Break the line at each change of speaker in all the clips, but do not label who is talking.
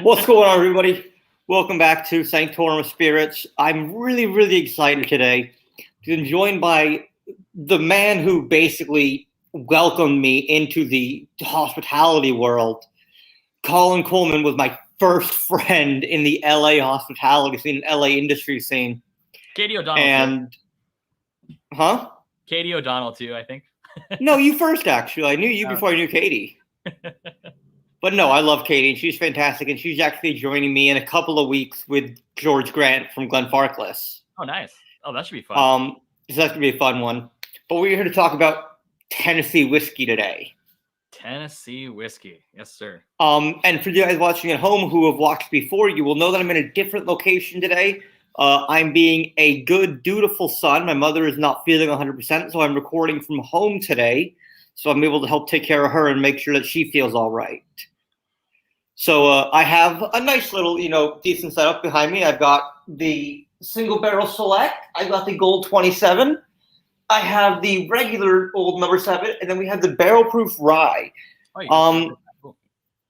What's going on, everybody? Welcome back to Sanctorum of Spirits. I'm really excited today to be joined by the man who basically welcomed me into the hospitality world. Colin Coleman was my first friend in the LA hospitality scene, LA industry scene.
Katie O'Donnell.
And, huh?
Katie O'Donnell, too, I think.
No, you first, actually. I knew you before I knew Katie. But no, I love Katie, and she's fantastic, and she's actually joining me in a couple of weeks with George Grant from Glenfarclas.
Oh, nice. Oh, that should be fun.
So that's going to be a fun one. But we're here to talk about Tennessee whiskey today.
Tennessee whiskey. Yes, sir.
And for you guys watching at home who have watched before, you will know that I'm in a different location today. I'm being a good, dutiful son. My mother is not feeling 100%, so I'm recording from home today. So I'm able to help take care of her and make sure that she feels all right. So I have a nice little, decent setup behind me. I've got the single barrel select. I've got the gold 27. I have the regular old number 7, and then we have the barrel proof rye.
Oh, cool.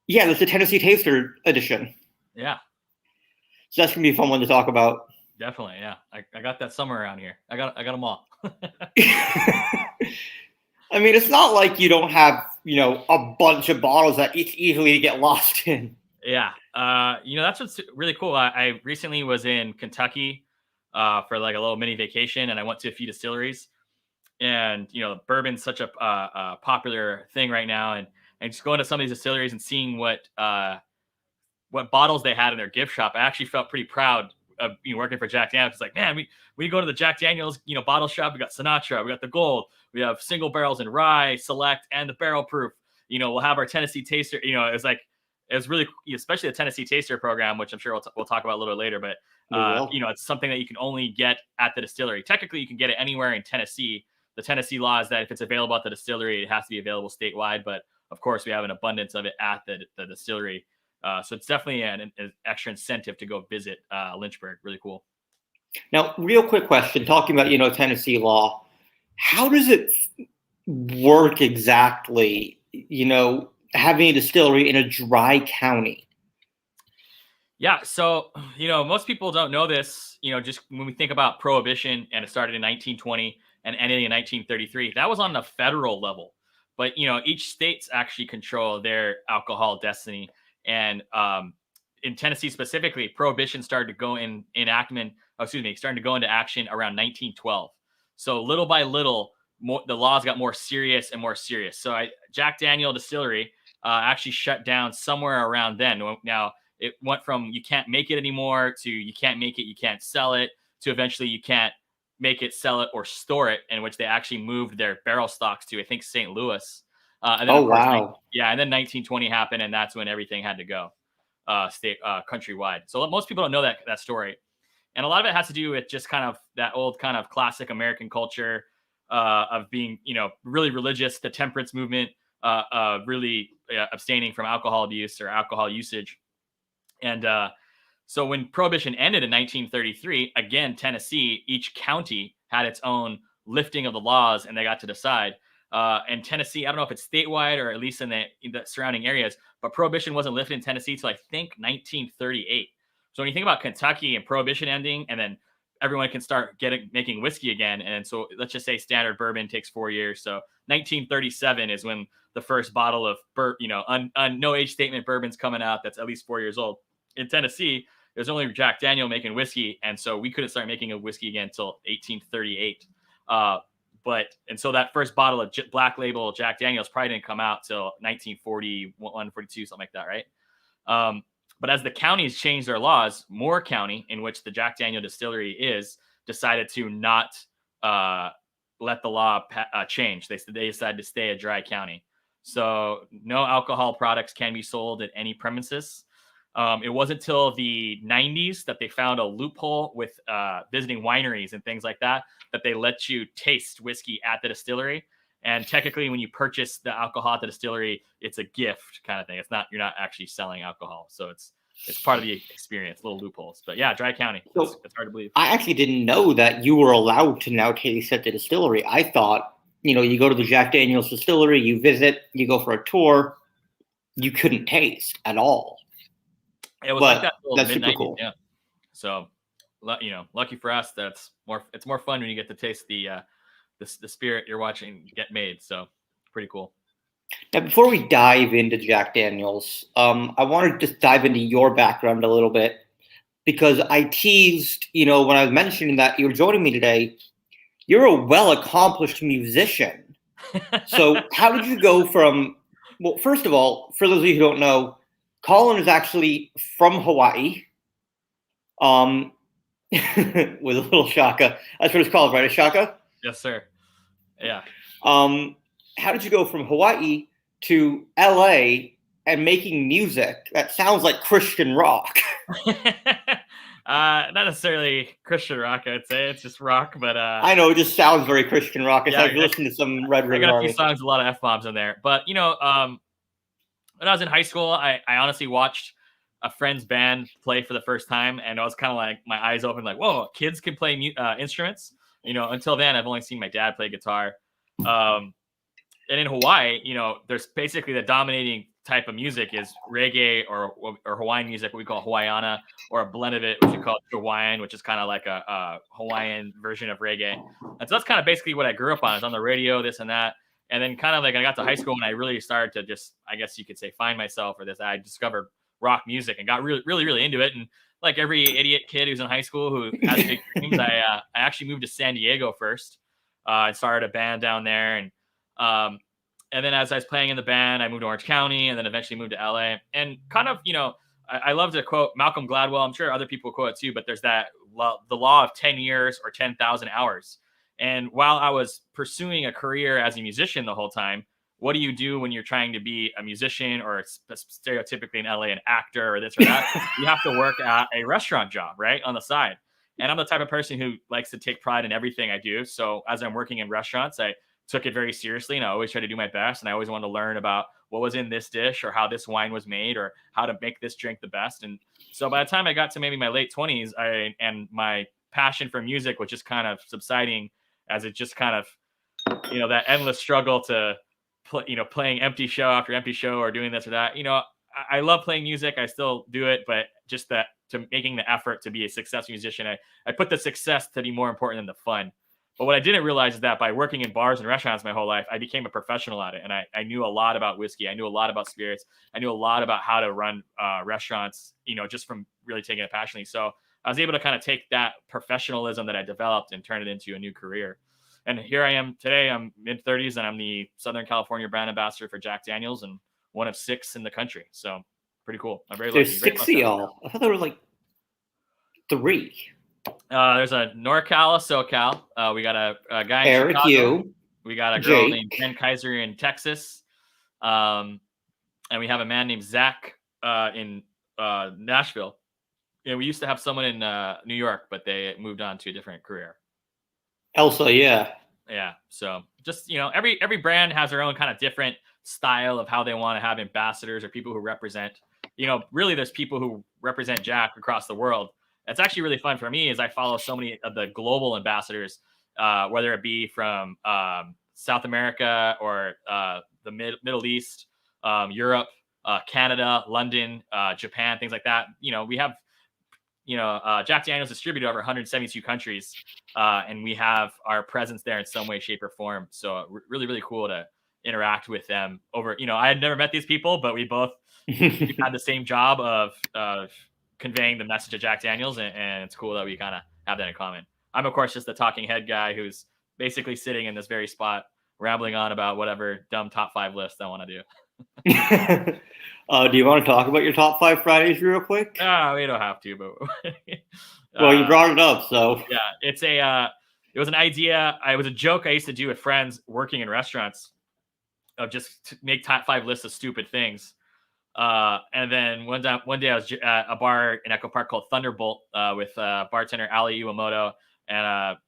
Yeah, there's the Tennessee Taster edition.
Yeah.
So that's gonna be a fun one to talk about.
Definitely, yeah. I got that somewhere around here. I got them all.
I mean, it's not like you don't have, a bunch of bottles that it's easily to get lost in.
Yeah. That's what's really cool. I recently was in Kentucky for like a little mini vacation, and I went to a few distilleries. And, bourbon's such a popular thing right now. And just going to some of these distilleries and seeing what bottles they had in their gift shop, I actually felt pretty proud of working for Jack Daniels. It's like, man, we go to the Jack Daniels, bottle shop. We got Sinatra, we got the gold, we have single barrels and rye select and the barrel proof. We'll have our Tennessee Taster. It was really, especially the Tennessee Taster program, which I'm sure we'll talk about a little later. But it's something that you can only get at the distillery. Technically, you can get it anywhere in Tennessee. The Tennessee law is that if it's available at the distillery, it has to be available statewide. But of course, we have an abundance of it at the distillery. So it's definitely an extra incentive to go visit Lynchburg. Really cool.
Now, real quick question, talking about, Tennessee law, how does it work exactly, having a distillery in a dry county?
Yeah. So, most people don't know this, just when we think about Prohibition and it started in 1920 and ended in 1933, that was on the federal level. But, each state's actually control their alcohol destiny. And in Tennessee specifically, Prohibition started to go starting to go into action around 1912. So little by little, the laws got more serious and more serious. So Jack Daniel Distillery actually shut down somewhere around then. Now, it went from you can't make it anymore to you can't make it, you can't sell it, to eventually you can't make it, sell it, or store it, in which they actually moved their barrel stocks to, I think, St. Louis. And then,
wow.
And then 1920 happened, and that's when everything had to go countrywide. So most people don't know that story. And a lot of it has to do with just kind of that old kind of classic American culture of being, really religious, the temperance movement, really abstaining from alcohol abuse or alcohol usage. And so when Prohibition ended in 1933, again, Tennessee, each county had its own lifting of the laws, and they got to decide. And Tennessee, I don't know if it's statewide or at least in the surrounding areas, but Prohibition wasn't lifted in Tennessee till I think 1938. So when you think about Kentucky and Prohibition ending, and then everyone can start making whiskey again. And so let's just say standard bourbon takes 4 years. So 1937 is when the first bottle of no age statement bourbon's coming out that's at least 4 years old. In Tennessee, there's only Jack Daniel making whiskey, and so we couldn't start making a whiskey again until 1838. And so that first bottle of Black Label Jack Daniels probably didn't come out till 1941, 42, something like that, right? But as the counties changed their laws, Moore County, in which the Jack Daniel distillery is, decided to not let the law change. They decided to stay a dry county. So no alcohol products can be sold at any premises. It wasn't until the 90s that they found a loophole with visiting wineries and things like that they let you taste whiskey at the distillery. And technically, when you purchase the alcohol at the distillery, it's a gift kind of thing. You're not actually selling alcohol. So it's part of the experience, little loopholes. But yeah, dry county.
So
it's hard to believe.
I actually didn't know that you were allowed to now taste at the distillery. I thought, you go to the Jack Daniel's distillery, you visit, you go for a tour, you couldn't taste at all.
It was like
But
that till
that's
mid
super
90s.
cool.
Yeah. So, lucky for us, it's more fun when you get to taste the spirit you're watching get made. So pretty cool.
Now, before we dive into Jack Daniels, I want to just dive into your background a little bit because I teased, when I was mentioning that you were joining me today, you're a well-accomplished musician. So how did you go from, well, first of all, for those of you who don't know, Colin is actually from Hawaii, with a little shaka. That's what it's called, right? A shaka?
Yes, sir. Yeah.
How did you go from Hawaii to LA and making music that sounds like Christian rock?
Not necessarily Christian rock, I'd say. It's just rock, but
I know it just sounds very Christian rock. It's
yeah,
like listening to some Red
I
River
got a few
Army.
songs, a lot of F-bombs in there. But when I was in high school, I honestly watched a friend's band play for the first time, and I was kind of like my eyes open, like, whoa, kids can play instruments. Until then, I've only seen my dad play guitar. And in Hawaii, there's basically the dominating type of music is reggae or Hawaiian music, what we call Hawaiiana, or a blend of it, which we call Hawaiian, which is kind of like a Hawaiian version of reggae. And so that's kind of basically what I grew up on. It's on the radio, this and that. And then kind of like I got to high school and I really started to just, I guess you could say, find myself or this. I discovered rock music and got really, really, really into it. And like every idiot kid who's in high school who has big dreams, I actually moved to San Diego first. I started a band down there, and then as I was playing in the band, I moved to Orange County and then eventually moved to LA. And kind of, I love to quote Malcolm Gladwell. I'm sure other people quote it too, but there's that the law of 10 years or 10,000 hours. And while I was pursuing a career as a musician the whole time, what do you do when you're trying to be a musician or stereotypically in LA, an actor or this or that? You have to work at a restaurant job, right, on the side. And I'm the type of person who likes to take pride in everything I do. So as I'm working in restaurants, I took it very seriously and I always try to do my best. And I always wanted to learn about what was in this dish or how this wine was made or how to make this drink the best. And so by the time I got to maybe my late 20s, and my passion for music was just kind of subsiding as it just kind of, that endless struggle to playing empty show after empty show or doing this or that. I love playing music. I still do it, but just that to making the effort to be a successful musician, I put the success to be more important than the fun. But what I didn't realize is that by working in bars and restaurants my whole life, I became a professional at it. And I knew a lot about whiskey. I knew a lot about spirits. I knew a lot about how to run restaurants, just from really taking it passionately. So I was able to kind of take that professionalism that I developed and turn it into a new career. And here I am today. I'm mid-30s and I'm the Southern California brand ambassador for Jack Daniels and one of 6 in the country. So pretty cool. I'm very lucky.
There's 6 of y'all. I thought there were like 3.
There's a NorCal, a SoCal. We got a guy in
Eric,
Chicago.
you.
We got a girl
Jake.
named Jen Kaiser in Texas. And we have a man named Zach in Nashville. We used to have someone in New York, but they moved on to a different career.
Elsa, yeah.
Yeah. So just, every brand has their own kind of different style of how they want to have ambassadors or people who represent, really there's people who represent Jack across the world. It's actually really fun for me as I follow so many of the global ambassadors, whether it be from South America or the Middle East, Europe, Canada, London, Japan, things like that. We have, Jack Daniels distributed over 172 countries, and we have our presence there in some way, shape, or form. So really, really cool to interact with them over, I had never met these people, but we both had the same job of conveying the message of Jack Daniels, and it's cool that we kind of have that in common. I'm, of course, just the talking head guy who's basically sitting in this very spot, rambling on about whatever dumb top 5 list I want to do.
Do you want to talk about your top 5 Fridays real quick?
We don't have to, but
well, you brought it up, so
yeah, it was an idea. It was a joke I used to do with friends working in restaurants of just to make top 5 lists of stupid things. And then one day I was at a bar in Echo Park called Thunderbolt with bartender Ali Iwamoto and a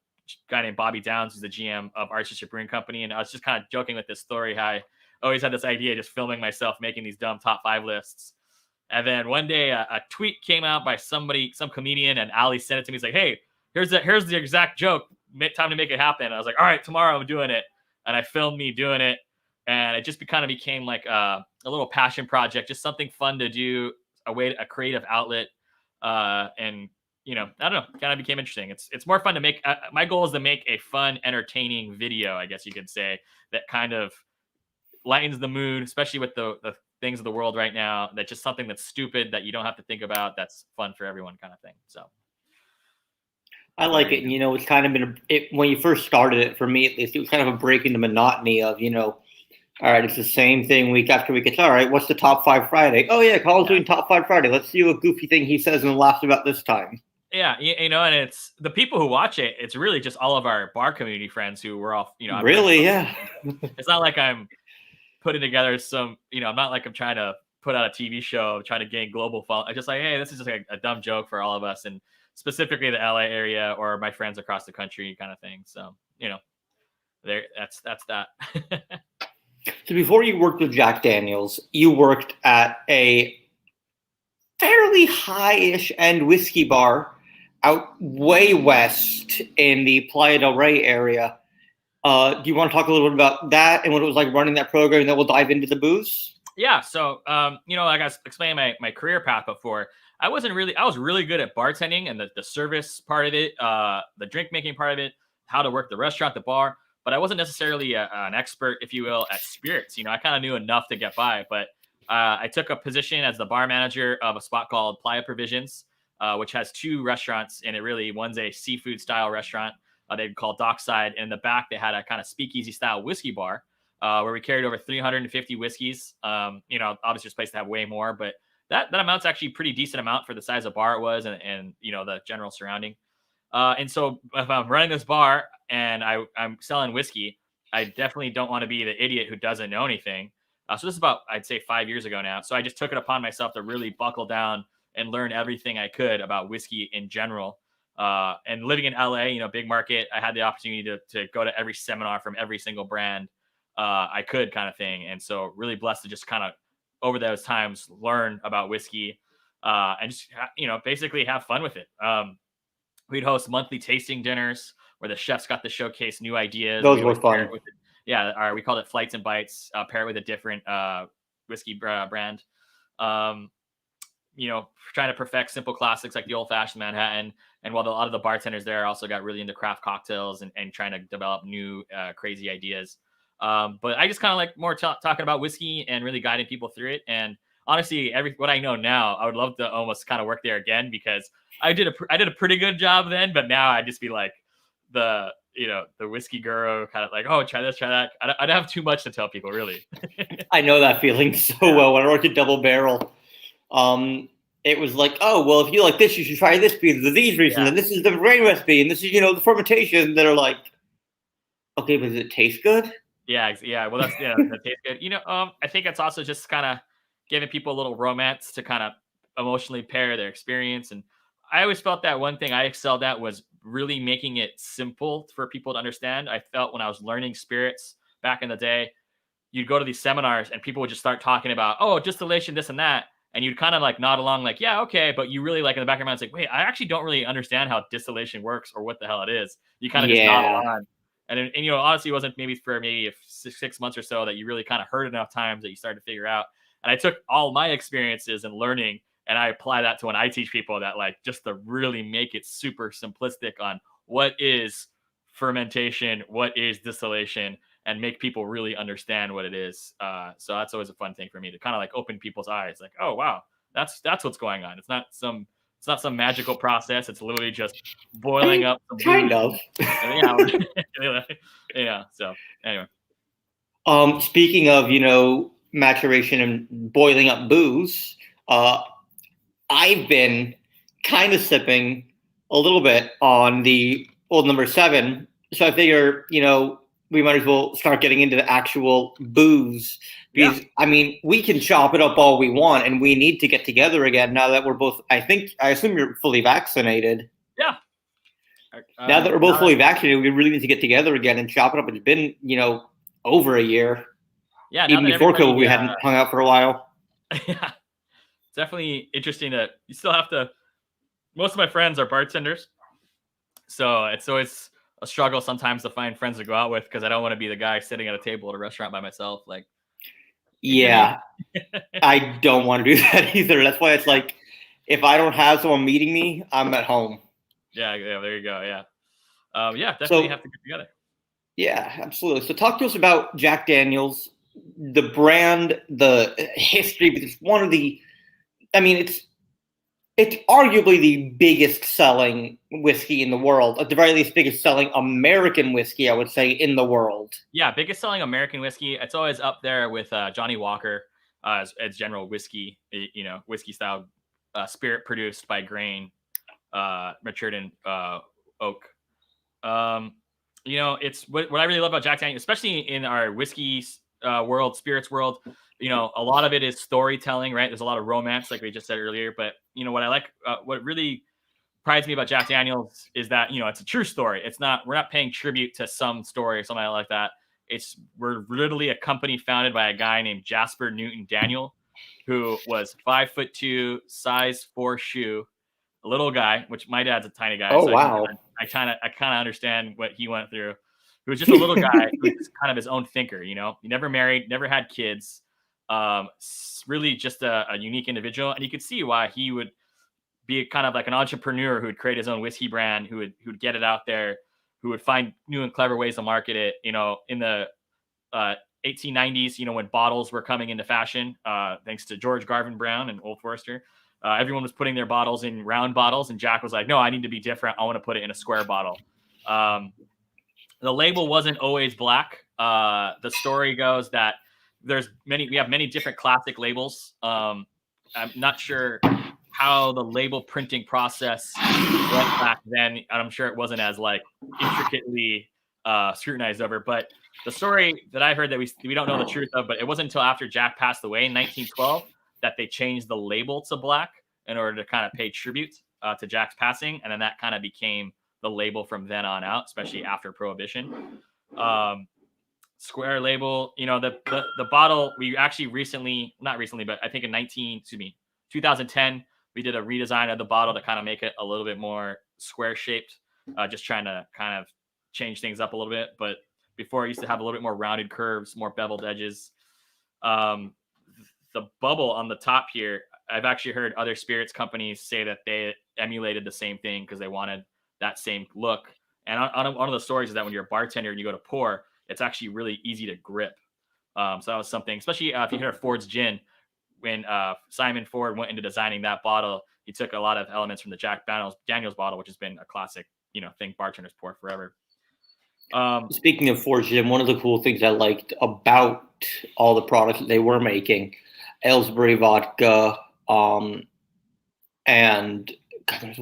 guy named Bobby Downs, who's the GM of Archbishop Brewing Company. And I was just kind of joking with this story how I always had this idea just filming myself making these dumb top 5 lists. And then one day a tweet came out by some comedian, and Ali sent it to me. He's like, "Hey, here's the exact joke. Time to make it happen." And I was like, "All right, tomorrow I'm doing it." And I filmed me doing it. And it just kind of became like a little passion project, just something fun to do. a creative outlet. And you know, I don't know, kind of became interesting. It's more fun to make. My goal is to make a fun, entertaining video, I guess you could say, that kind of lightens the mood, especially with the things of the world right now. That's just something that's stupid that you don't have to think about. That's fun for everyone, kind of thing. So
I like it. And, you know, it's kind of been, when you first started it, for me at least, it was kind of a break in the monotony of, you know, all right, it's the same thing week after week. It's all right, what's the top 5 Friday? Oh, yeah, Colin's doing top 5 Friday. Let's see what goofy thing he says and laughs about this time.
Yeah, you know, and it's the people who watch it, it's really just all of our bar community friends who we're all, you know.
Really, yeah.
It's not like I'm putting together some, you know, I'm not like I'm trying to put out a TV show, trying to gain global following. I'm just like, hey, this is just like a dumb joke for all of us, and specifically the LA area or my friends across the country, kind of thing. So, you know, that's that.
So before you worked with Jack Daniels, you worked at a fairly high-ish end whiskey bar out way west in the Playa del Rey area. Do you want to talk a little bit about that and what it was like running that program, and then we'll dive into the booze?
Yeah. So, you know, like I was explaining my career path before, I was really good at bartending and the service part of it, the drink making part of it, how to work the restaurant, the bar, but I wasn't necessarily an expert, if you will, at spirits. You know, I kind of knew enough to get by, but I took a position as the bar manager of a spot called Playa Provisions, which has 2 restaurants in it. Really, one's a seafood style restaurant they'd call Dockside. And in the back, they had a kind of speakeasy style whiskey bar where we carried over 350 whiskeys. You know, obviously, this place to have way more, but that amount's actually a pretty decent amount for the size of bar it was, and you know, the general surrounding. And so if I'm running this bar and I'm selling whiskey, I definitely don't want to be the idiot who doesn't know anything. So this is about, I'd say, 5 years ago now. So I just took it upon myself to really buckle down and learn everything I could about whiskey in general. And living in LA, you know, big market, I had the opportunity to go to every seminar from every single brand I could, kind of thing. And so really blessed to just kind of over those times learn about whiskey and just, you know, basically have fun with it. We'd host monthly tasting dinners where the chefs got to showcase new ideas.
Those were fun.
Yeah, we called it Flights and Bites, pair it with a different whiskey brand. You know, trying to perfect simple classics like the Old Fashioned Manhattan. And while a lot of the bartenders there also got really into craft cocktails and trying to develop new crazy ideas. But I just kind of like more talking about whiskey and really guiding people through it. And honestly, what I know now, I would love to almost kind of work there again, because I did a pretty good job then, but now I'd just be like the whiskey guru, kind of like, oh, try this, try that. I don't have too much to tell people, really.
I know that feeling so well. When I worked at Double Barrel, it was like, oh, well, if you like this, you should try this because of these reasons, and this is the grain recipe, and this is, you know, the fermentation. That are like, okay, but does it taste good?
Yeah. Well, that tastes good. You know, I think it's also just kind of giving people a little romance to kind of emotionally pair their experience. And I always felt that one thing I excelled at was really making it simple for people to understand. I felt when I was learning spirits back in the day, you'd go to these seminars and people would just start talking about, oh, distillation, this and that. And you'd kind of like nod along like, yeah, okay. But you really like in the back of your mind, it's like, wait, I actually don't really understand how distillation works or what the hell it is. You kind of just nod along. And you know, honestly, it wasn't maybe for maybe 6 months or so that you really kind of heard enough times that you started to figure out. And I took all my experiences and learning and I apply that to when I teach people, that like just to really make it super simplistic on what is fermentation, what is distillation, and make people really understand what it is. So that's always a fun thing for me to kind of like open people's eyes. Like, oh wow, that's what's going on. It's not some magical process. It's literally just boiling up.
Kind of.
Yeah. So anyway.
Speaking of, you know, maturation and boiling up booze, I've been kind of sipping a little bit on the old number 7. So I figure, you know, we might as well start getting into the actual booze. Because, I mean, we can chop it up all we want, and we need to get together again now that we're both, I assume you're fully vaccinated.
Yeah.
Now that we're both fully vaccinated, we really need to get together again and chop it up. It's been, you know, over a year.
Yeah.
Even before COVID, we hadn't hung out for a while.
Yeah. It's definitely interesting that you still have to, most of my friends are bartenders. So it's always a struggle sometimes to find friends to go out with, because I don't want to be the guy sitting at a table at a restaurant by myself. Like,
Yeah, I don't want to do that either. That's why it's like, if I don't have someone meeting me, I'm at home.
Yeah, there you go. Yeah. Yeah, definitely
So
have to get together.
yeah, absolutely. So talk to us about Jack Daniels, the brand, the history, because it's one of the, I mean, it's arguably the biggest selling whiskey in the world, at the very least, biggest selling American whiskey, I would say, in the world.
Yeah, biggest selling American whiskey. It's always up there with Johnny Walker as general whiskey, whiskey style spirit produced by grain, matured in oak. It's what I really love about Jack Daniels, especially in our whiskey world, spirits world. A lot of it is storytelling, right? There's a lot of romance, like we just said earlier. But what I like, what really prides me about Jack Daniels is that it's a true story. We're not paying tribute to some story or something like that. We're literally a company founded by a guy named Jasper Newton Daniel, who was 5'2", size 4 shoe, a little guy, which my dad's a tiny guy,
Oh,
so
wow.
I kind of understand what he went through. He was just a little guy who was kind of his own thinker. He never married, never had kids. Really just a unique individual, and you could see why he would be kind of like an entrepreneur who would create his own whiskey brand, who would get it out there, who would find new and clever ways to market it. In the 1890s, when bottles were coming into fashion, thanks to George Garvin Brown and Old Forester, everyone was putting their bottles in round bottles, and Jack was like, "No, I need to be different. I want to put it in a square bottle." The label wasn't always black. The story goes that we have many different classic labels. I'm not sure how the label printing process went back then. I'm sure it wasn't as intricately scrutinized over, but the story that I heard that we don't know the truth of, but it wasn't until after Jack passed away in 1912 that they changed the label to black in order to kind of pay tribute to Jack's passing, and then that kind of became the label from then on out, especially after Prohibition. Square label, the bottle, we actually not recently, but I think in 2010, we did a redesign of the bottle to kind of make it a little bit more square shaped, just trying to kind of change things up a little bit. But before, it used to have a little bit more rounded curves, more beveled edges. The bubble on the top here, I've actually heard other spirits companies say that they emulated the same thing because they wanted that same look. And one of the stories is that when you're a bartender and you go to pour, it's actually really easy to grip. So that was something, especially if you hear Ford's Gin. When Simon Ford went into designing that bottle, he took a lot of elements from the Jack Daniels bottle, which has been a classic, thing bartenders pour forever.
Speaking of Forge Gin, one of the cool things I liked about all the products that they were making, Aylesbury vodka, and God, there's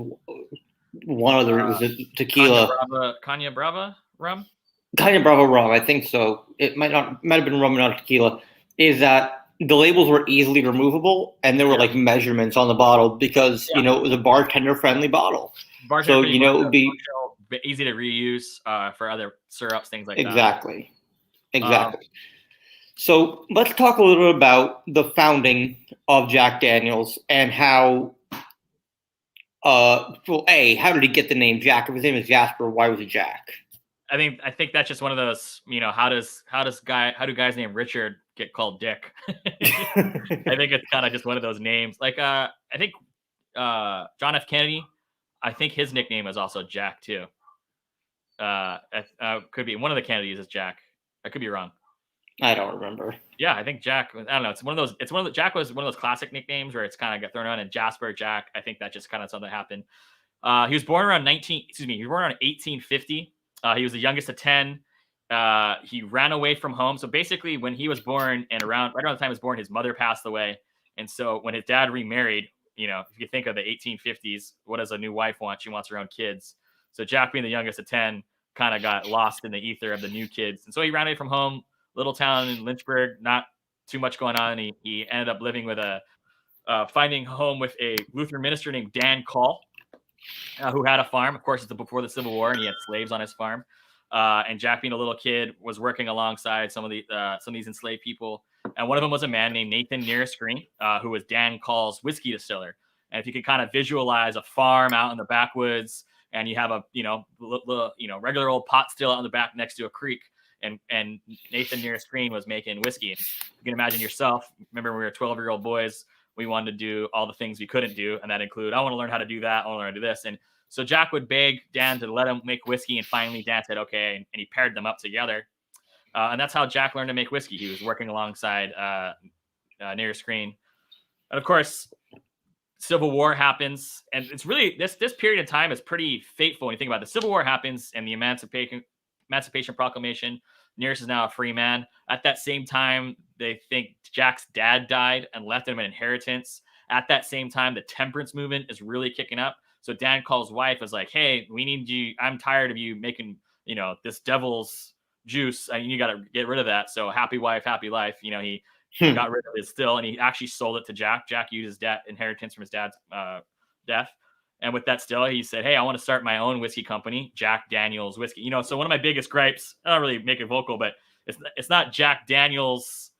one other, it was a tequila.
Caña Brava rum?
Caña Brava rum, I think so. It might have been rum, not tequila. Is that the labels were easily removable, and there were like measurements on the bottle because it was a bartender friendly bottle. So it would be
easy to reuse for other syrups, things like that.
Exactly. So let's talk a little bit about the founding of Jack Daniels and how. How did he get the name Jack? If his name is Jasper, why was it Jack?
I think that's just one of those, how do guys named Richard get called Dick? I think it's kind of just one of those names. Like I think John F. Kennedy, I think his nickname is also Jack too. Could be one of the Kennedys is Jack. I could be wrong.
I don't remember.
Yeah, I think Jack. I don't know. It's one of those. Jack was one of those classic nicknames where it's kind of got thrown around. And Jasper, Jack. I think that just kind of something that happened. He was born around 1850. He was the youngest of 10. He ran away from home. So basically, when he was born and right around the time he was born, his mother passed away. And so when his dad remarried, if you think of the 1850s, what does a new wife want? She wants her own kids. So Jack, being the youngest of 10, kind of got lost in the ether of the new kids. And so he ran away from home, little town in Lynchburg, not too much going on. He ended up living with finding home with a Lutheran minister named Dan Call, who had a farm. Of course, it's before the Civil War, and he had slaves on his farm. And Jack, being a little kid, was working alongside some of these enslaved people. And one of them was a man named Nathan Nearest Green, who was Dan Call's whiskey distiller. And if you could kind of visualize a farm out in the backwoods, and you have a regular old pot still out in the back next to a creek, and Nathan nearest screen was making whiskey. You can imagine yourself. Remember, when we were 12-year-old boys, we wanted to do all the things we couldn't do, and that include, I want to learn how to do that, I want to learn how to do this. And so Jack would beg Dan to let him make whiskey, and finally Dan said okay, and he paired them up together. And that's how Jack learned to make whiskey. He was working alongside nearest screen, and of course, Civil War happens, and it's really this period of time is pretty fateful when you think about it. The Civil War happens, and the Emancipation Proclamation. Nearest is now a free man. At that same time, they think Jack's dad died and left him an inheritance. At that same time, the temperance movement is really kicking up. So Dan calls wife, is like, "Hey, we need you. I'm tired of you making, this devil's juice. You got to get rid of that." So happy wife, happy life. He got rid of his still, and he actually sold it to Jack. Jack used his dad inheritance from his dad's death. And with that still, he said, "Hey, I want to start my own whiskey company, Jack Daniel's Whiskey." So one of my biggest gripes, I don't really make it vocal, but it's not Jack Daniel's,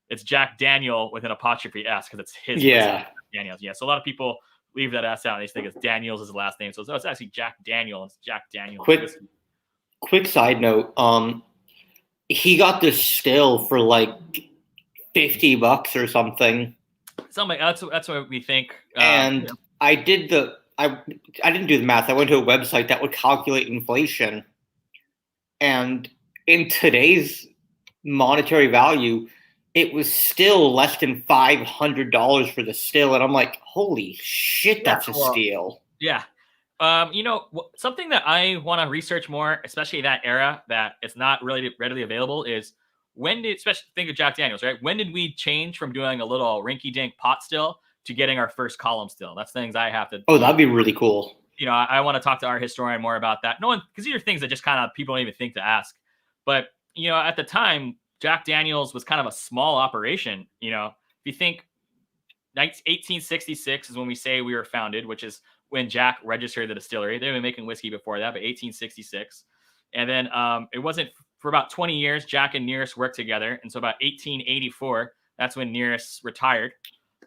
it's Jack Daniel with an apostrophe S, because it's his whiskey, Daniel's. Yeah. So a lot of people leave that S out and they think it's Daniel's his last name. So it's actually Jack Daniel. It's Jack Daniel's Whiskey.
Quick side note. He got this still for like $50 or something.
Something that's what we think.
And I didn't do the math. I went to a website that would calculate inflation. And in today's monetary value, it was still less than $500 for the still. And I'm like, holy shit, that's a steal.
Yeah. Something that I want to research more, especially that era that it's not really readily available, is especially think of Jack Daniels, right? When did we change from doing a little rinky-dink pot still to getting our first column still? That's things I have to.
Oh, that'd be really cool.
I want to talk to our historian more about that. Because these are things that just kind of people don't even think to ask. But at the time, Jack Daniel's was kind of a small operation. If you think 1866 is when we say we were founded, which is when Jack registered the distillery. They've been making whiskey before that, but 1866. And then it wasn't for about 20 years, Jack and Nearest worked together. And so about 1884, that's when Nearest retired.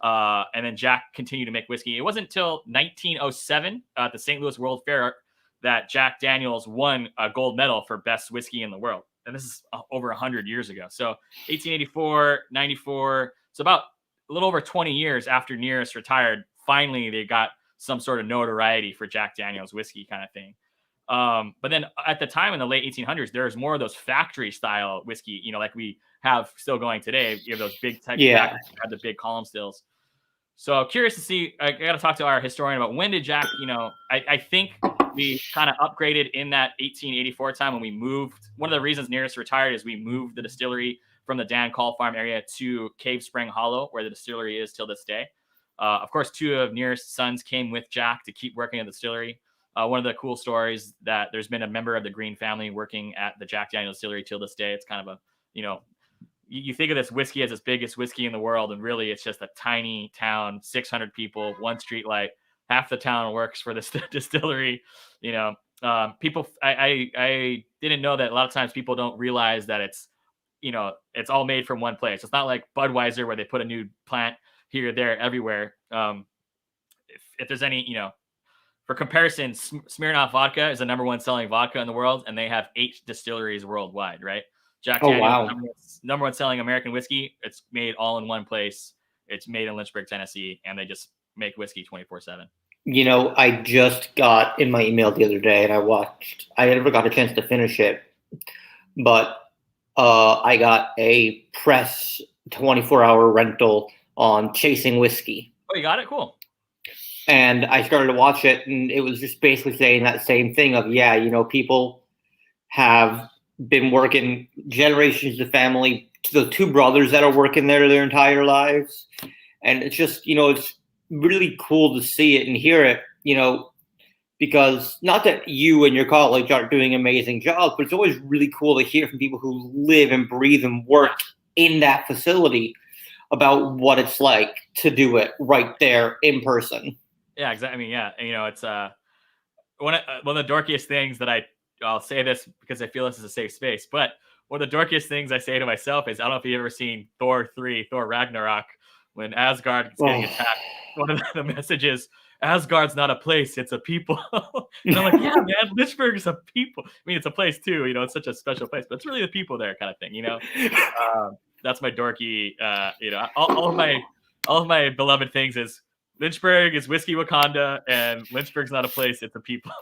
And then Jack continued to make whiskey. It wasn't until 1907 at the St. Louis World Fair that Jack Daniel's won a gold medal for best whiskey in the world. And this is over 100 years ago. So 1884, 94. So about a little over 20 years after Nearest retired, finally they got some sort of notoriety for Jack Daniel's whiskey kind of thing. But then at the time in the late 1800s, there's more of those factory style whiskey, like we have still going today. You have those big tech factories, have the big column stills. So curious to see, I got to talk to our historian about when did Jack, I think we kind of upgraded in that 1884 time when we moved. One of the reasons Nearest retired is we moved the distillery from the Dan Call Farm area to Cave Spring Hollow, where the distillery is till this day. Of course, two of Nearest's sons came with Jack to keep working at the distillery. One of the cool stories that there's been a member of the Green family working at the Jack Daniel's distillery till this day. It's kind of you think of this whiskey as its biggest whiskey in the world, and really it's just a tiny town, 600 people, one street light. Half the town works for this distillery. People, I didn't know that a lot of times people don't realize that it's all made from one place. It's not like Budweiser where they put a new plant here, there, everywhere. If there's any, for comparison, Smirnoff vodka is the number one selling vodka in the world, and they have 8 distilleries worldwide, right? Jack Daniel's, number one selling American whiskey. It's made all in one place. It's made in Lynchburg, Tennessee, and they just make whiskey 24/7.
I just got in my email the other day, and I never got a chance to finish it, but I got a press 24-hour rental on Chasing Whiskey.
Oh, you got it? Cool.
And I started to watch it, and it was just basically saying that same thing of, people have been working generations of family, the 2 brothers that are working there their entire lives. And it's just, it's really cool to see it and hear it, because not that you and your colleagues aren't doing amazing jobs, but it's always really cool to hear from people who live and breathe and work in that facility about what it's like to do it right there in person.
Yeah, exactly. I mean, yeah, it's one of the dorkiest things that I'll say this because I feel this is a safe space, but one of the dorkiest things I say to myself is, I don't know if you've ever seen Thor 3, Thor Ragnarok, when Asgard is getting attacked one of the messages, Asgard's not a place, it's a people. And I'm like, yeah, man, Lynchburg is a people. I mean, it's a place too, it's such a special place, but it's really the people there kind of thing, That's my dorky, all of my beloved things is Lynchburg is whiskey Wakanda, and Lynchburg's not a place, it's a people.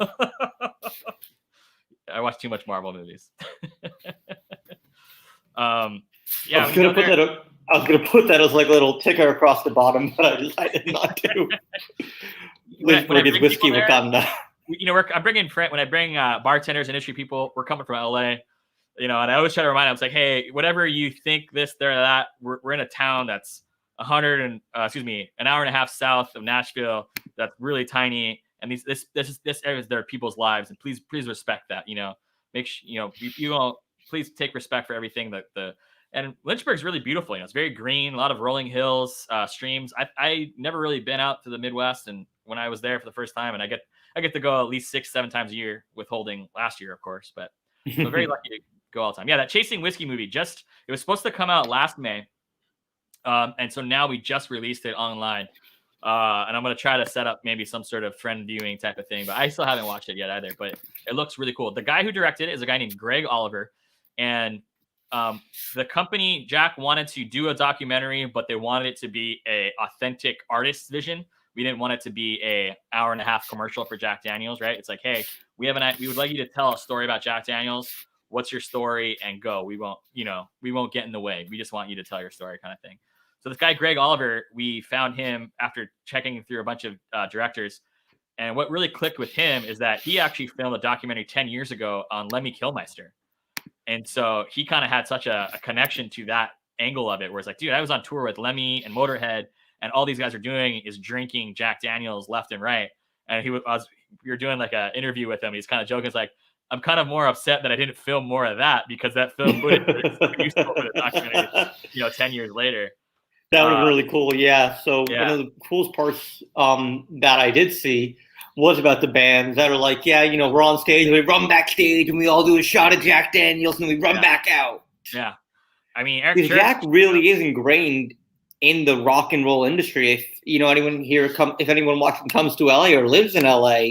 I watch too much Marvel movies.
I was gonna put that as like a little ticker across the bottom, but I decided not to. Lynchburg is whiskey Wakanda.
I'm bringing when I bring bartenders, industry people. We're coming from LA, and I always try to remind them. It's like, hey, whatever you think, this, there, that, we're in a town that's an hour and a half south of Nashville. That's really tiny, and this area is their people's lives, and please respect that. Make sure you all please take respect for everything and Lynchburg's really beautiful. It's very green, a lot of rolling hills, streams. I never really been out to the Midwest, and when I was there for the first time, and I get to go at least 6-7 times a year, withholding last year, of course. But I'm very lucky to go all the time. Yeah, that Chasing Whiskey movie it was supposed to come out last May, and so now we just released it online. And I'm gonna try to set up maybe some sort of friend viewing type of thing, but I still haven't watched it yet either. But it looks really cool. The guy who directed it is a guy named Greg Oliver, and the company Jack wanted to do a documentary, but they wanted it to be a authentic artist's vision. We didn't want it to be a hour-and-a-half commercial for Jack Daniels, right? It's like, hey, we would like you to tell a story about Jack Daniels. What's your story? And go. We won't get in the way. We just want you to tell your story, kind of thing. So this guy Greg Oliver, we found him after checking through a bunch of directors, and what really clicked with him is that he actually filmed a documentary 10 years ago on Lemmy Kilmister. And so he kind of had such a connection to that angle of it, where it's like, dude, I was on tour with Lemmy and Motorhead, and all these guys are doing is drinking Jack Daniels left and right. And we were doing like an interview with him. He's kind of joking. It's like, I'm kind of more upset that I didn't film more of that, because that film footage is useful for the documentary, 10 years later.
That was really cool. Yeah. So one of the coolest parts that I did see was about the bands that are like, we're on stage and we run backstage and we all do a shot of Jack Daniels and we run back out.
Yeah. I mean, Eric Church,
Jack really is ingrained in the rock and roll industry. If if anyone watching comes to LA or lives in LA,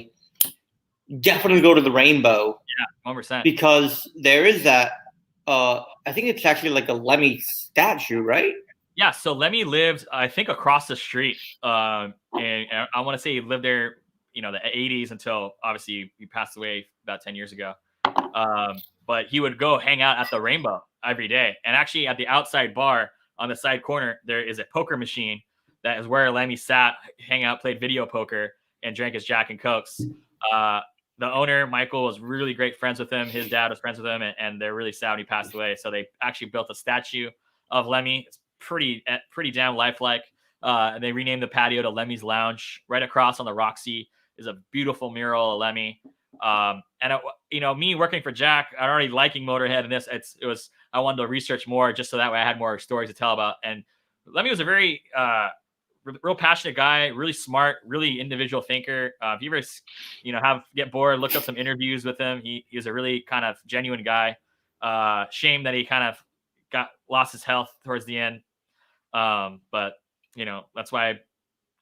definitely go to the Rainbow.
Yeah, 100%.
Because there is that, I think it's actually like a Lemmy statue, right?
Yeah, so Lemmy lived, I think, across the street. And I want to say he lived there, the 80s until obviously he passed away about 10 years ago. But he would go hang out at the Rainbow every day. And actually at the outside bar on the side corner, there is a poker machine that is where Lemmy sat, hang out, played video poker, and drank his Jack and Cokes. The owner, Michael, was really great friends with him. His dad was friends with him, and they're really sad when he passed away. So they actually built a statue of Lemmy. It's pretty damn lifelike. And they renamed the patio to Lemmy's Lounge. Right across on the Roxy is a beautiful mural of Lemmy. Me working for Jack, I already liking Motorhead, and I wanted to research more just so that way I had more stories to tell about. And Lemmy was a very real passionate guy, really smart, really individual thinker. If you ever get bored, look up some interviews with him. He was a really kind of genuine guy. Shame that he kind of lost his health towards the end. But that's why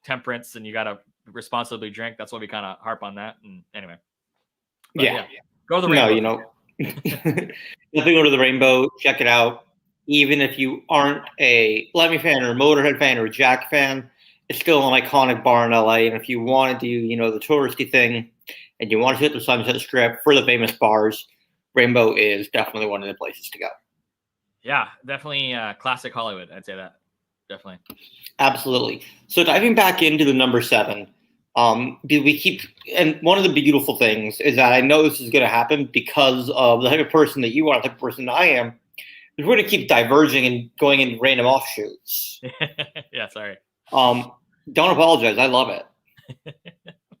temperance, and you got to responsibly drink. That's why we kind of harp on that. And anyway, go to the Rainbow.
Definitely go to the Rainbow, check it out. Even if you aren't a Lemmy fan or a Motorhead fan or a Jack fan, it's still an iconic bar in LA. And if you want to do, the touristy thing and you want to hit the Sunset Strip for the famous bars, Rainbow is definitely one of the places to go.
Yeah, definitely classic Hollywood. I'd say that. Definitely.
Absolutely. So diving back into the number 7, and one of the beautiful things is that I know this is going to happen because of the type of person that you are, the type of person that I am. We're going to keep diverging and going in random offshoots.
Yeah, sorry.
Don't apologize. I love it.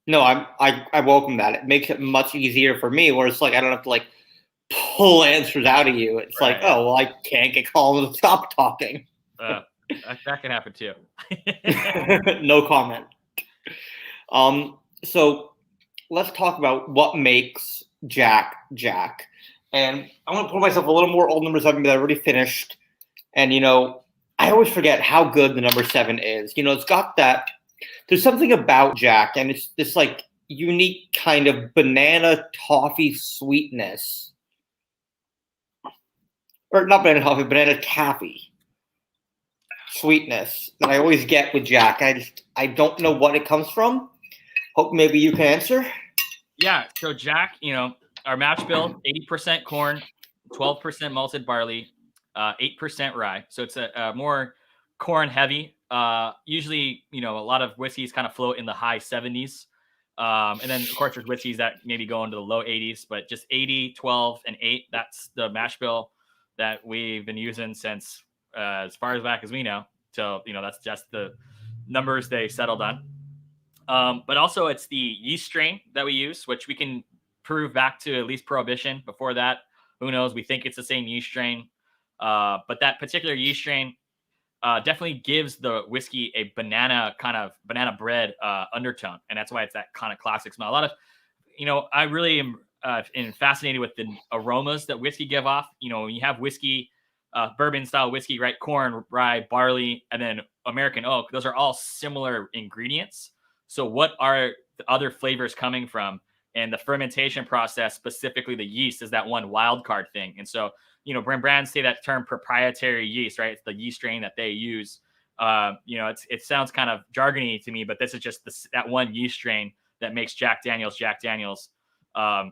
No, I welcome that. It makes it much easier for me, where it's like I don't have to pull answers out of you. It's right. I can't get Colin to stop talking.
That can happen too.
No comment. So let's talk about what makes Jack Jack. And I want to put myself a little more old number 7 that I already finished. And, I always forget how good the number 7 is. It's got that There's something about Jack, and it's this like unique kind of banana toffee sweetness, or not banana toffee, banana taffy sweetness that I always get with Jack. I don't know what it comes from. Hope maybe you can answer.
Yeah, so Jack, our mash bill, 80% corn, 12% malted barley, 8% rye. So it's a more corn heavy. Usually, a lot of whiskeys kind of float in the high 70s. And then, of course, there's whiskeys that maybe go into the low 80s, but just 80, 12, and 8. That's the mash bill that we've been using since as far as back as we know. So, that's just the numbers they settled on. But also it's the yeast strain that we use, which we can prove back to at least Prohibition. Before that, who knows? We think it's the same yeast strain. But that particular yeast strain definitely gives the whiskey a banana bread undertone. And that's why it's that kind of classic smell. A lot of, I really am fascinated with the aromas that whiskey give off. When you have whiskey, bourbon style whiskey, right? Corn, rye, barley, and then American oak. Those are all similar ingredients. So what are the other flavors coming from? And the fermentation process, specifically the yeast, is that one wild card thing. And so, when brands say that term proprietary yeast, right? It's the yeast strain that they use. It sounds kind of jargony to me, but this is just that one yeast strain that makes Jack Daniel's Jack Daniel's.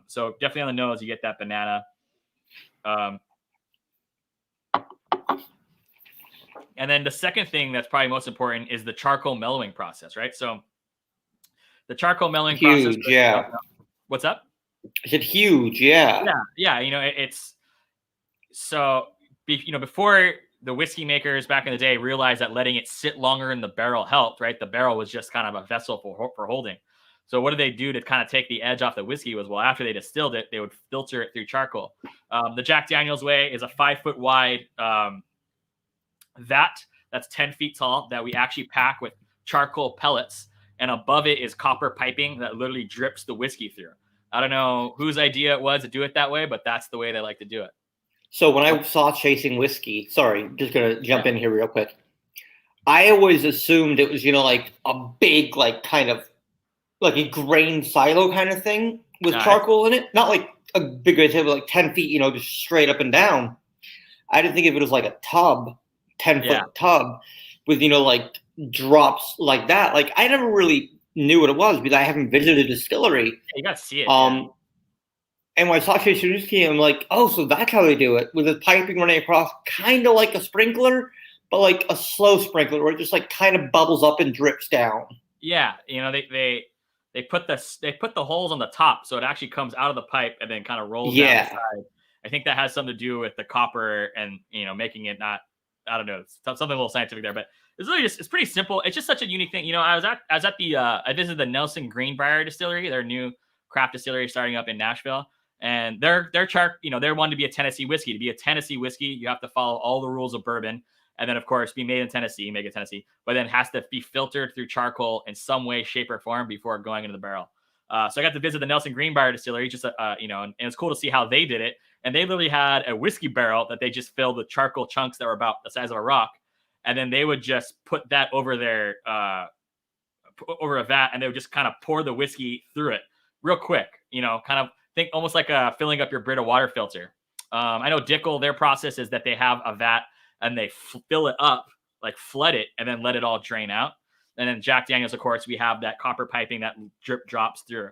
So definitely on the nose, you get that banana. And then the second thing that's probably most important is the charcoal mellowing process, right? So the charcoal mellowing process.
Yeah.
What's up?
I said huge, yeah.
Yeah. It's so before the whiskey makers back in the day realized that letting it sit longer in the barrel helped, right? The barrel was just kind of a vessel for holding. So what did they do to kind of take the edge off the whiskey was, well, after they distilled it, they would filter it through charcoal. The Jack Daniel's way is a 5-foot wide vat that's 10 feet tall that we actually pack with charcoal pellets. And above it is copper piping that literally drips the whiskey through. I don't know whose idea it was to do it that way, but that's the way they like to do it.
So when I saw Chasing Whiskey, sorry, just going to jump in here real quick. I always assumed it was, like a big, like kind of like a grain silo kind of thing with charcoal in it. Not like a bigger table, like 10 feet, just straight up and down. I didn't think of it as like a tub, 10-foot tub with, like drops like that. Like I never really knew what it was because I haven't visited a distillery.
Yeah, you got to see it.
And when I saw Chasing Whiskey, I'm like, oh, so that's how they do it, with the piping running across, kind of like a sprinkler, but like a slow sprinkler where it just like kind of bubbles up and drips down.
Yeah, they put the holes on the top so it actually comes out of the pipe and then kind of rolls down the side. I think that has something to do with the copper and making it not, I don't know, something a little scientific there, but it's really it's pretty simple. It's just such a unique thing. I visited the Nelson Greenbrier distillery, their new craft distillery starting up in Nashville. And their chart, they're wanting to be a Tennessee whiskey. To be a Tennessee whiskey, you have to follow all the rules of bourbon. And then, of course, be made in Tennessee, make it Tennessee. But then has to be filtered through charcoal in some way, shape, or form before going into the barrel. So I got to visit the Nelson Greenbrier distillery, just and it's cool to see how they did it. And they literally had a whiskey barrel that they just filled with charcoal chunks that were about the size of a rock. And then they would just put that over over a vat, and they would just kind of pour the whiskey through it real quick, kind of think almost like filling up your Brita water filter. I know Dickel, their process is that they have a vat and they fill it up, like flood it, and then let it all drain out. And then Jack Daniel's, of course, we have that copper piping that drip drops through.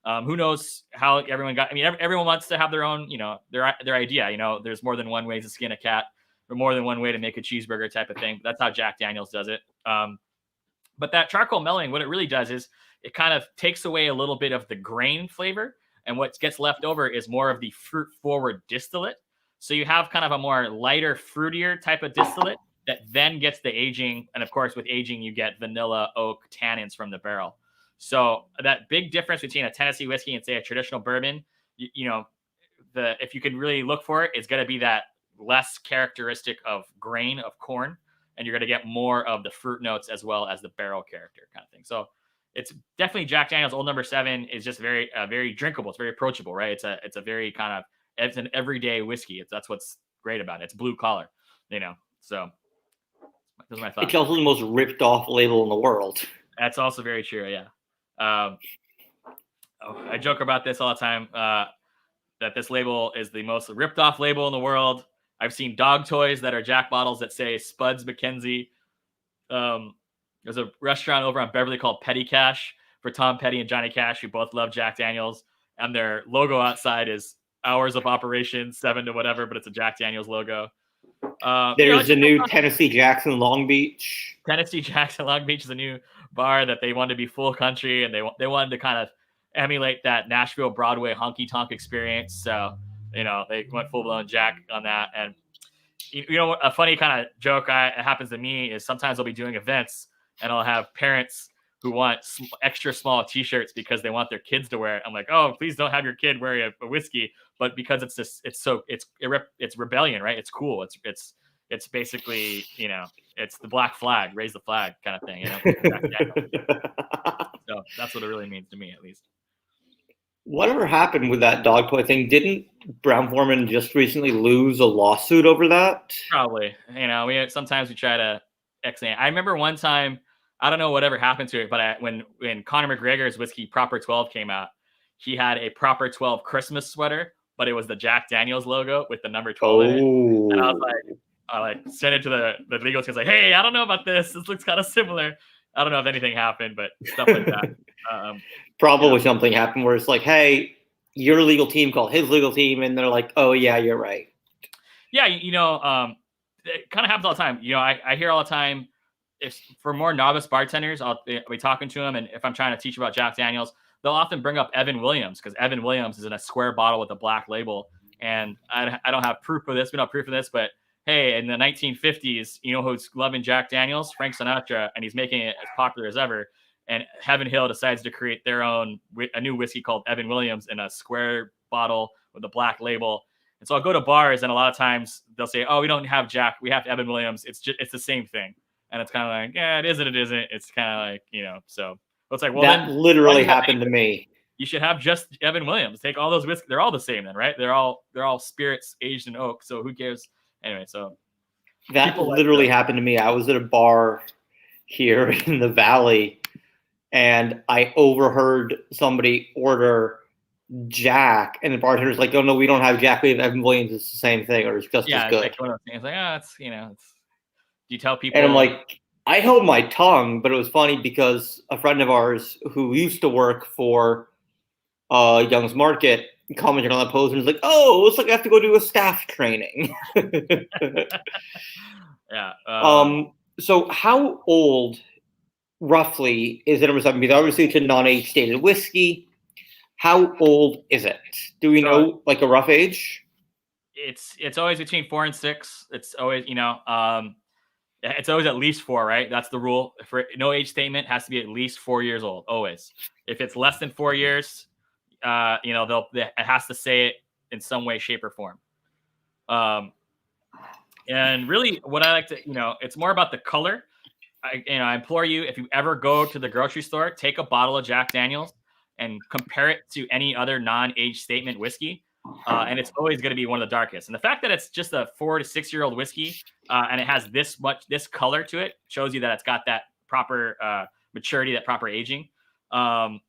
Who knows how everyone got? I mean, everyone wants to have their own, their idea. There's more than one way to skin a cat, or more than one way to make a cheeseburger type of thing. That's how Jack Daniel's does it. But that charcoal mellowing, what it really does is it kind of takes away a little bit of the grain flavor, and what gets left over is more of the fruit-forward distillate. So you have kind of a more lighter, fruitier type of distillate that then gets the aging. And of course, with aging, you get vanilla, oak, tannins from the barrel. So that big difference between a Tennessee whiskey and, say, a traditional bourbon, if you can really look for it, it's going to be that less characteristic of grain of corn, and you're going to get more of the fruit notes as well as the barrel character kind of thing. So it's definitely Jack Daniel's Old No. 7 is just very, very drinkable. It's very approachable, right? It's a very kind of, it's an everyday whiskey. That's what's great about it. It's blue collar, So those are my thoughts.
It's also the most ripped off label in the world.
That's also very true. Yeah. I joke about this all the time. That this label is the most ripped off label in the world. I've seen dog toys that are Jack bottles that say Spuds McKenzie. There's a restaurant over on Beverly called Petty Cash for Tom Petty and Johnny Cash, who both love Jack Daniels. And their logo outside is hours of operation, 7 to whatever, but it's a Jack Daniels logo.
There's a new Tennessee Jackson Long Beach.
Tennessee Jackson Long Beach is a new bar that they wanted to be full country, and they wanted to kind of emulate that Nashville Broadway honky tonk experience. So, they went full blown Jack on that. And a funny kind of joke that happens to me is sometimes I'll be doing events and I'll have parents who want extra small T-shirts because they want their kids to wear it. I'm like, oh, please don't have your kid wearing a whiskey, but because it's rebellion, right? It's cool. It's basically, it's the black flag, raise the flag kind of thing. So that's what it really means to me, at least.
Whatever happened with that dog toy thing? Didn't Brown-Forman just recently lose a lawsuit over that?
Probably. Sometimes we try to I remember one time, I don't know whatever happened to it, but when Conor McGregor's whiskey Proper 12 came out, he had a Proper 12 Christmas sweater, but it was the Jack Daniels logo with the number 12 in it. And I was like, I sent it to the legal team. Like, hey, I don't know about this. This looks kind of similar. I don't know if anything happened, but stuff like that.
Probably something happened where it's like, hey, your legal team called his legal team, and they're like, oh yeah, you're right.
Yeah, it kind of happens all the time. I hear all the time. If for more novice bartenders, I'll be talking to them, and if I'm trying to teach about Jack Daniels, they'll often bring up Evan Williams because Evan Williams is in a square bottle with a black label. And I don't have proof of this. We don't have proof of this, but hey, in the 1950s, who's loving Jack Daniels? Frank Sinatra, and he's making it as popular as ever. And Heaven Hill decides to create a new whiskey called Evan Williams in a square bottle with a black label. And so I'll go to bars, and a lot of times they'll say, "Oh, we don't have Jack. We have Evan Williams. It's the same thing." And it's kind of like, yeah, it isn't. It isn't. It's kind of like, so it's like, well,
that
then
literally happened to me.
You should have just Evan Williams. Take all those whisky. They're all the same then, right? They're all spirits aged in oak. So who cares? Anyway, so
that literally happened to me. I was at a bar here in the Valley, and I overheard somebody order Jack, and the bartender's like, "Oh no, we don't have Jack. We have Evan Williams. It's the same thing, or it's just as good."
Like one of those things. Like, it's. Do you tell people?
And I'm like, I held my tongue, but it was funny because a friend of ours who used to work for Young's Market commented on that post and was like, "Oh, it looks like I have to go do a staff training."
Yeah.
So how old, roughly, is it? Because obviously it's a non-age stated whiskey. How old is it? Do we know like a rough age?
It's always between 4 and 6. It's always it's always at least 4, right? That's the rule. For no age statement, it has to be at least 4 years old. Always. If it's less than 4 years, it has to say it in some way, shape, or form. And really, what I like to, it's more about the color. I implore you, if you ever go to the grocery store, take a bottle of Jack Daniels and compare it to any other non-age statement whiskey. And it's always going to be one of the darkest. And the fact that it's just a 4 to 6 year old whiskey and it has this color to it shows you that it's got that proper maturity, that proper aging. And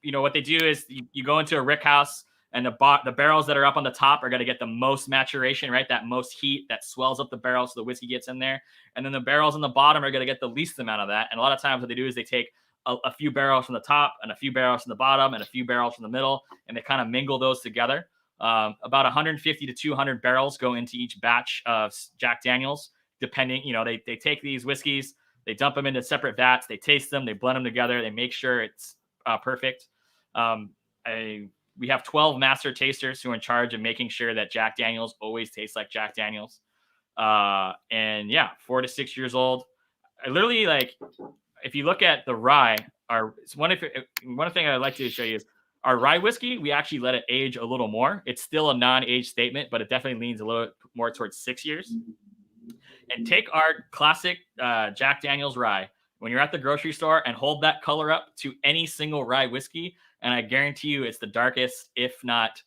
what they do is you go into a rick house, and the barrels that are up on the top are going to get the most maturation, right? That most heat that swells up the barrel so the whiskey gets in there. And then the barrels on the bottom are going to get the least amount of that. And a lot of times what they do is they take a few barrels from the top and a few barrels from the bottom and a few barrels from the middle, and they kind of mingle those together. About 150 to 200 barrels go into each batch of Jack Daniels, depending, they take these whiskeys, they dump them into separate vats, they taste them, they blend them together, they make sure it's perfect. We have 12 master tasters who are in charge of making sure that Jack Daniels always tastes like Jack Daniels. And yeah, 4 to 6 years old. I literally, like, if you look at the rye, one thing I'd like to show you is our rye whiskey. We actually let it age a little more. It's still a non-age statement, but it definitely leans a little more towards 6 years. And take our classic Jack Daniels rye when you're at the grocery store and hold that color up to any single rye whiskey, and I guarantee you it's the darkest, if not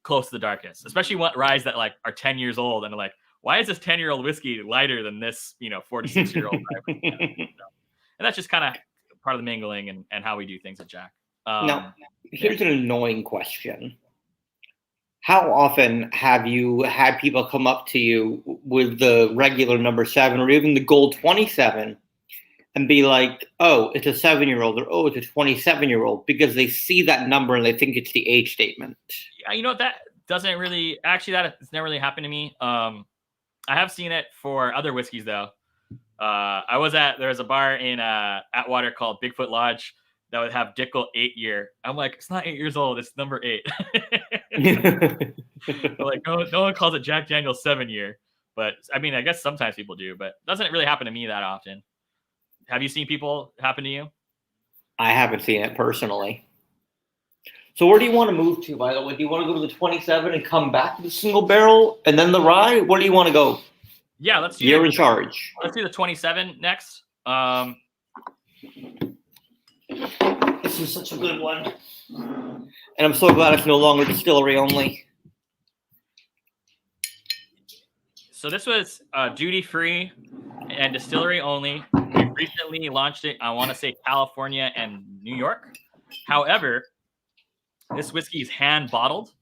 close to the darkest. Especially ryes that like are 10 years old and are like, why is this 10-year-old whiskey lighter than this 4 to 6 year old rye whiskey? And that's just kind of part of the mingling and how we do things at Jack.
Now, here's an annoying question. How often have you had people come up to you with the regular number 7 or even the gold 27 and be like, oh, it's a 7-year-old, or oh, it's a 27-year-old, because they see that number and they think it's the age statement?
Yeah, you know, that doesn't really, actually, that's never really happened to me. I have seen it for other whiskeys, though. There was a bar in Atwater called Bigfoot Lodge that would have Dickel 8-year. I'm like, it's not 8 years old, it's number 8. Like, no one calls it Jack Daniel's 7-year. But I mean, I guess sometimes people do, but it doesn't really happen to me that often. Have you seen people happen to you?
I haven't seen it personally. So where do you want to move to, by the way? Do you want to go to the 27 and come back to the single barrel and then the rye? Where do you want to go?
Yeah, let's do
You're in charge.
Let's do the 27 next.
This is such a good one. And I'm so glad it's no longer distillery only.
So this was duty-free and distillery only. We recently launched it, I want to say California and New York. However, this whiskey is hand-bottled.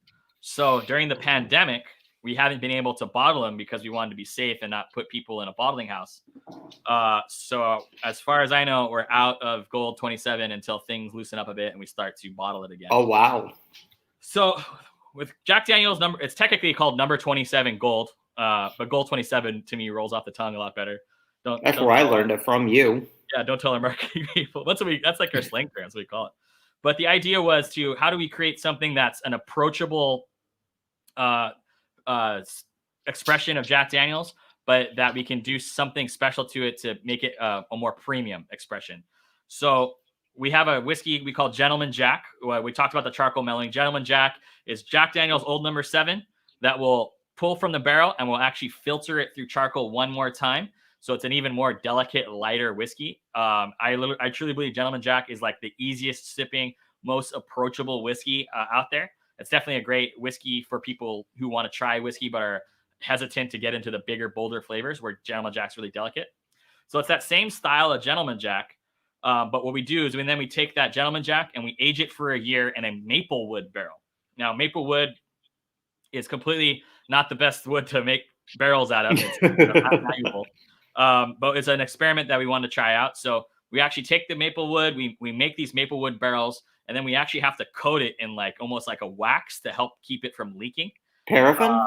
So during the pandemic, we haven't been able to bottle them because we wanted to be safe and not put people in a bottling house. So as far as I know, we're out of gold 27 until things loosen up a bit and we start to bottle it again.
Oh, wow.
So with Jack Daniel's number, it's technically called number 27 gold, but gold 27 to me rolls off the tongue a lot better.
That's where I learned it from you.
Yeah, don't tell our marketing people. That's like our slang term, that's what we call it. But the idea was how do we create something that's an approachable expression of Jack Daniel's, but that we can do something special to it to make it a more premium expression. So we have a whiskey we call Gentleman Jack. We talked about the charcoal mellowing. Gentleman Jack is Jack Daniel's old number 7 that will pull from the barrel and we'll actually filter it through charcoal one more time. So it's an even more delicate, lighter whiskey. I truly believe Gentleman Jack is like the easiest sipping, most approachable whiskey out there. It's definitely a great whiskey for people who want to try whiskey but are hesitant to get into the bigger, bolder flavors where Gentleman Jack's really delicate. So it's that same style of Gentleman Jack. But what we do is then we take that Gentleman Jack and we age it for a year in a maple wood barrel. Now, maple wood is completely not the best wood to make barrels out of. It's not valuable. But it's an experiment that we wanted to try out. So we actually take the maple wood, we make these maple wood barrels, and then we actually have to coat it in like almost like a wax to help keep it from leaking.
Paraffin?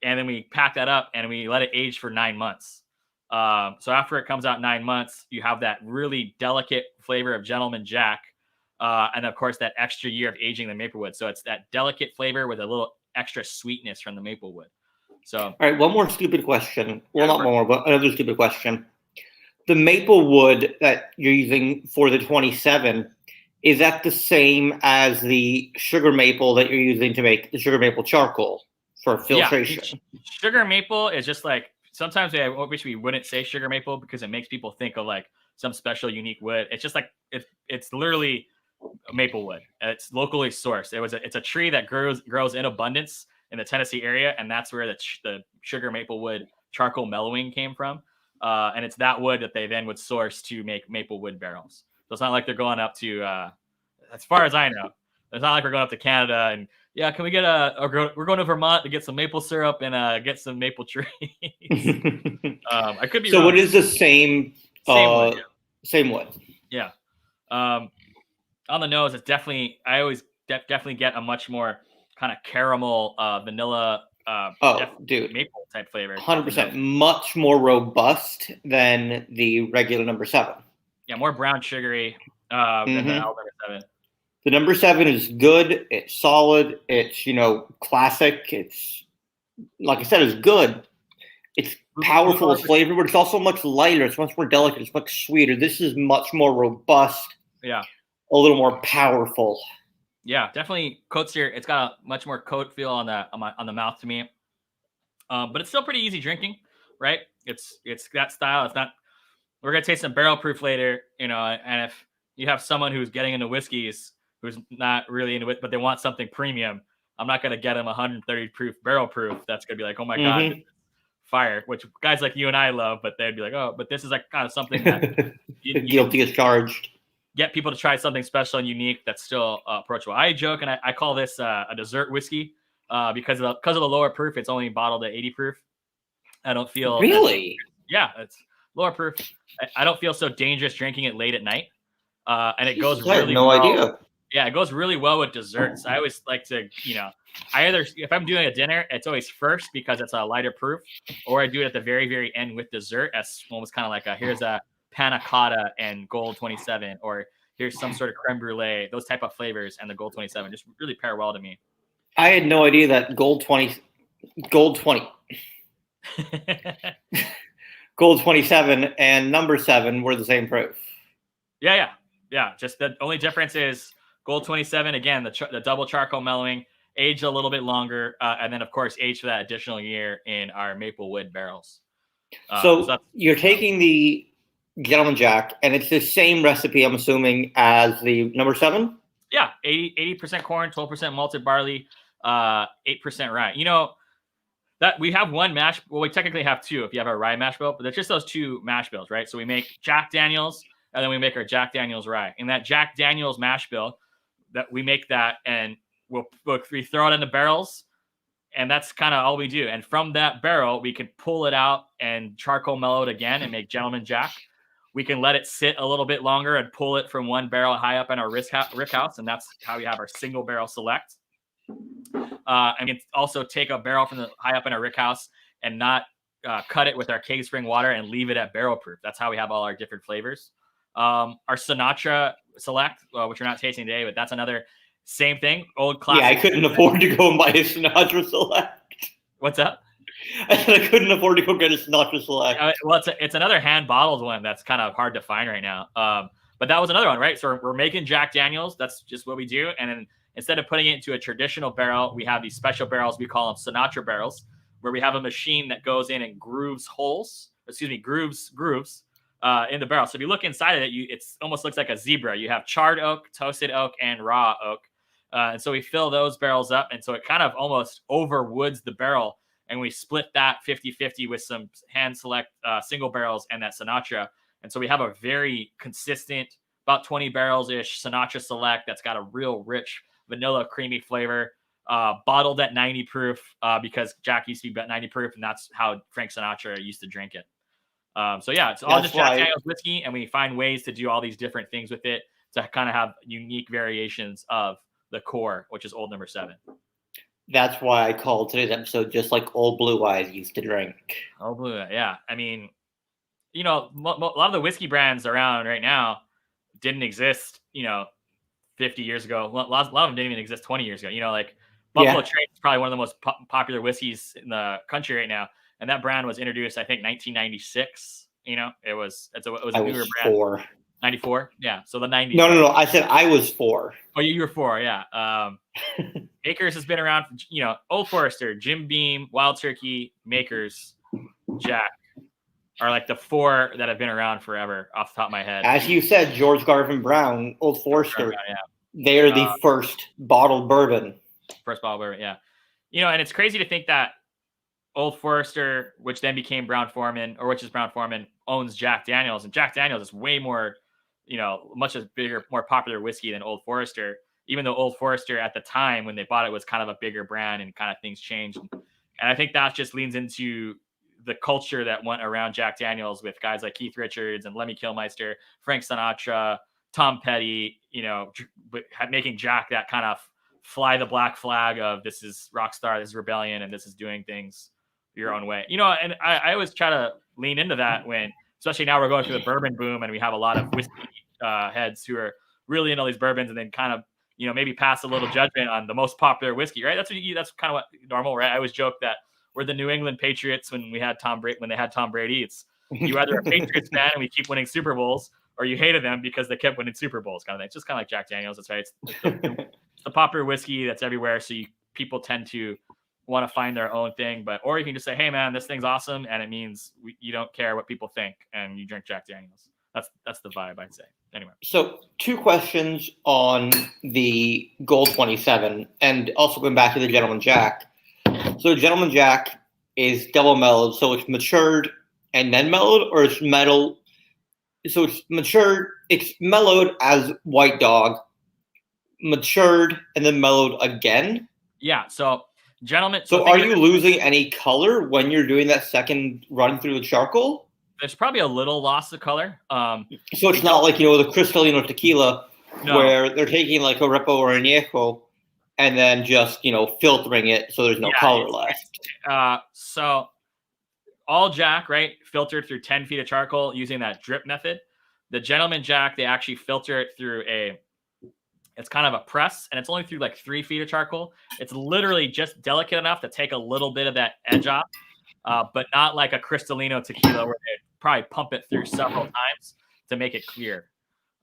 And then we pack that up and we let it age for 9 months. So after it comes out 9 months, you have that really delicate flavor of Gentleman Jack. And of course, that extra year of aging the maple wood. So it's that delicate flavor with a little extra sweetness from the maple wood. So,
all right, one more stupid question. Well, not more, but another stupid question. The maple wood that you're using for the 27, is that the same as the sugar maple that you're using to make the sugar maple charcoal for filtration?
Yeah, sugar maple is just like, sometimes I wish we wouldn't say sugar maple because it makes people think of like some special unique wood. It's just like, it's literally maple wood. It's locally sourced. It's a tree that grows in abundance in the Tennessee area, and that's where the sugar maple wood charcoal mellowing came from. And it's that wood that they then would source to make maple wood barrels. So it's not like they're going up to, as far as I know, it's not like we're going up to Canada and can we get we're going to Vermont to get some maple syrup and get some maple trees. I could be wrong.
So it is the same wood. Same wood.
Yeah. On the nose, it's definitely, I always definitely get a much more kind of caramel, vanilla, maple type flavor.
100%. Much more robust than the regular number 7.
Yeah, more brown sugary than the number 7.
The number 7 is good. It's solid. It's, classic. It's, like I said, it's good. It's powerful. It's flavor, but it's also much lighter. It's much more delicate. It's much sweeter. This is much more robust.
Yeah.
A little more powerful.
Yeah, definitely coats here. It's got a much more coat feel on the mouth to me. But it's still pretty easy drinking, right? It's that style. It's not. We're gonna taste some barrel proof later, and if you have someone who's getting into whiskeys who's not really into it, but they want something premium, I'm not gonna get them 130 proof barrel proof. That's gonna be like, oh my god, fire, which guys like you and I love, but they'd be like, oh, but this is like kind of something that you
guilty as charged.
Get people to try something special and unique that's still approachable. I joke and I call this a dessert whiskey because of the lower proof. It's only bottled at 80 proof. I don't feel
really.
It's lower proof. I don't feel so dangerous drinking it late at night. And it goes
I had
really
no
well.
idea.
Yeah, it goes really well with desserts. I always like to, I either, if I'm doing a dinner, it's always first because it's a lighter proof, or I do it at the very, very end with dessert as almost kind of like here's a panna cotta and Gold 27, or here's some sort of creme brulee, those type of flavors, and the Gold 27 just really pair well to me.
I had no idea that Gold 27 and number 7 were the same proof.
Yeah. Just the only difference is Gold 27, again, the double charcoal mellowing, aged a little bit longer, and then, of course, aged for that additional year in our maple wood barrels.
So you're taking the Gentleman Jack, and it's the same recipe, I'm assuming, as the number 7?
Yeah, 80% corn, 12% malted barley, 8% rye. That we have one mash. Well, we technically have two if you have a rye mash bill, but it's just those two mash bills, right? So we make Jack Daniels, and then we make our Jack Daniels rye. And that Jack Daniels mash bill, that we make that, and we throw it in the barrels, and that's kind of all we do. And from that barrel, we can pull it out and charcoal mellow it again and make Gentleman Jack. We can let it sit a little bit longer and pull it from one barrel high up in our rick house, and that's how we have our single barrel select. And we can also take a barrel from the high up in our rick house and not cut it with our cave spring water and leave it at barrel proof. That's how we have all our different flavors. Our Sinatra Select, which we're not tasting today, but that's another same thing. Old classic.
Yeah, I couldn't afford to go and buy a Sinatra Select.
What's up?
I said I couldn't afford to go get a Sinatra Select.
Well, it's another hand bottled one that's kind of hard to find right now. But that was another one, right? So we're making Jack Daniels. That's just what we do. And then instead of putting it into a traditional barrel, we have these special barrels. We call them Sinatra Barrels, where we have a machine that goes in and grooves in the barrel. So if you look inside of it, it almost looks like a zebra. You have charred oak, toasted oak, and raw oak. And so we fill those barrels up. And so it kind of almost overwoods the barrel. And we split that 50-50 with some hand select single barrels and that Sinatra. And so we have a very consistent, about 20 barrels-ish Sinatra Select that's got a real rich vanilla creamy flavor, bottled at 90 proof because Jack used to be about 90 proof, and that's how Frank Sinatra used to drink it. So yeah, it's all just Jack Daniels whiskey, and we find ways to do all these different things with it to kind of have unique variations of the core, which is Old Number 7.
That's why I called today's episode just like Old Blue Eyes used to drink.
Old Blue, yeah. I mean, a lot of the whiskey brands around right now didn't exist, 50 years ago. A lot of them didn't even exist 20 years ago. Like Buffalo Trace is probably one of the most popular whiskeys in the country right now. And that brand was introduced, I think, 1996. It was a newer brand.
4.
94? Yeah. So the 90s.
No. I said I was 4.
Oh, you were 4. Yeah. Makers has been around, Old Forester, Jim Beam, Wild Turkey, Makers, Jack are like the 4 that have been around forever off the top of my head.
As you said, George Garvin Brown, Old Forester, they're the first bottled bourbon.
First bottled bourbon, yeah. And it's crazy to think that Old Forester, which then became Brown Forman, owns Jack Daniels. And Jack Daniels is way more, much as bigger, more popular whiskey than Old Forester, even though Old Forester at the time when they bought it was kind of a bigger brand and kind of things changed. And I think that just leans into the culture that went around Jack Daniels with guys like Keith Richards and Lemmy Kilmister, Frank Sinatra, Tom Petty, making Jack that kind of fly the black flag of this is rock star, this is rebellion, and this is doing things your own way. And I always try to lean into that when, especially now we're going through the bourbon boom and we have a lot of whiskey heads who are really into all these bourbons and then kind of, maybe pass a little judgment on the most popular whiskey, right? That's kind of what normal, right? I always joke that we're the New England Patriots when they had Tom Brady. It's you either a Patriots fan and we keep winning Super Bowls, or you hated them because they kept winning Super Bowls, kind of thing. It's just kind of like Jack Daniels. That's right. It's the popular whiskey that's everywhere. So people tend to want to find their own thing, or you can just say, hey man, this thing's awesome. And it means you don't care what people think and you drink Jack Daniels. That's the vibe, I'd say. Anyway.
So 2 questions on the Gold 27 and also going back to the Gentleman Jack. So Gentleman Jack, is double mellowed, so it's matured and then mellowed, or it's metal. So it's matured, it's mellowed as White Dog, matured and then mellowed again.
Yeah. So, gentlemen.
So are you losing any color when you're doing that second run through the charcoal?
There's probably a little loss of color.
So it's not like, the Cristalino tequila where they're taking like a Repo or Añejo and then just, filtering it so there's no color left.
So all Jack, right, filtered through 10 feet of charcoal using that drip method. The Gentleman Jack, they actually filter it through it's kind of a press, and it's only through like 3 feet of charcoal. It's literally just delicate enough to take a little bit of that edge off, but not like a Cristalino tequila where they probably pump it through several times to make it clear.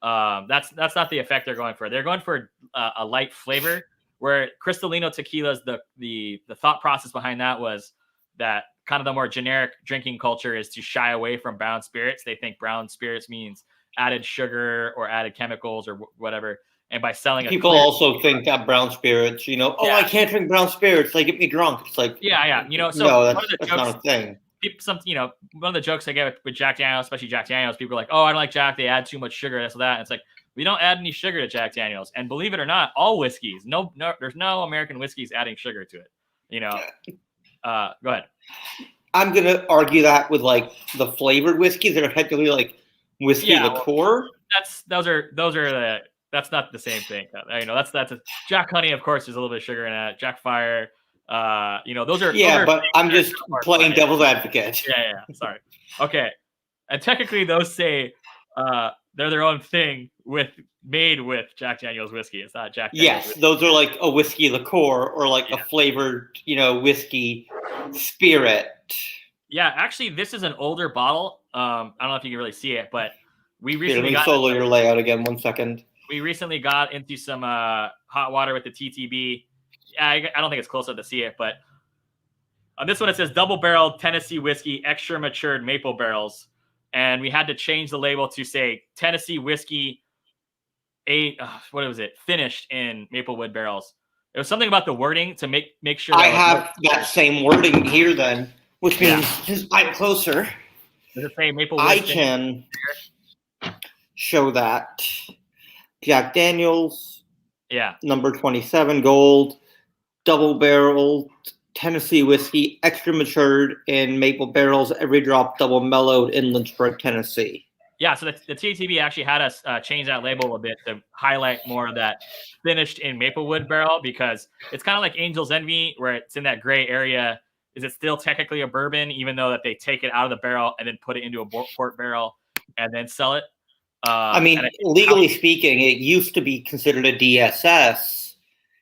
That's not the effect they're going for. They're going for a light flavor, where Cristalino tequilas, the thought process behind that was that kind of the more generic drinking culture is to shy away from brown spirits. They think brown spirits means added sugar or added chemicals or whatever. And by selling
people also think that brown spirits, I can't drink brown spirits, they get me drunk. It's like,
yeah. So
no, that's not a thing.
One of the jokes I get with Jack Daniels, especially Jack Daniels, people are like, oh, I don't like Jack. They add too much sugar, this or that. And it's like, we don't add any sugar to Jack Daniels. And believe it or not, all whiskeys, no, there's no American whiskeys adding sugar to it. Go ahead.
I'm going to argue that with like the flavored whiskeys that are effectively like whiskey liqueur.
That's not the same thing. That's a Jack Honey, of course, there's a little bit of sugar in it. Jack Fire, those are.
Yeah, but I'm just playing devil's advocate.
Yeah. Sorry. Okay, and technically those say they're their own thing made with Jack Daniel's whiskey. It's not Jack Daniel's.
Yes, whiskey. Those are like a whiskey liqueur or like a flavored, whiskey spirit.
Yeah, actually, this is an older bottle. I don't know if you can really see it, but we recently
got solo your layout again. 1 second.
We recently got into some hot water with the TTB. I don't think it's close enough to see it, but on this one it says double barreled Tennessee whiskey, extra matured maple barrels, and we had to change the label to say Tennessee whiskey, finished in Maplewood barrels. It was something about the wording to make sure.
I have that same wording here then, which means since I'm closer,
does it say Maplewood?
I can show that. Jack Daniels, number 27, gold, double barrel, Tennessee whiskey, extra matured in maple barrels, every drop double mellowed in Lynchburg, Tennessee.
Yeah, so the TTB actually had us change that label a bit to highlight more of that finished in Maplewood barrel, because it's kind of like Angel's Envy, where it's in that gray area. Is it still technically a bourbon, even though that they take it out of the barrel and then put it into a port barrel and then sell it?
Legally speaking, it used to be considered a DSS.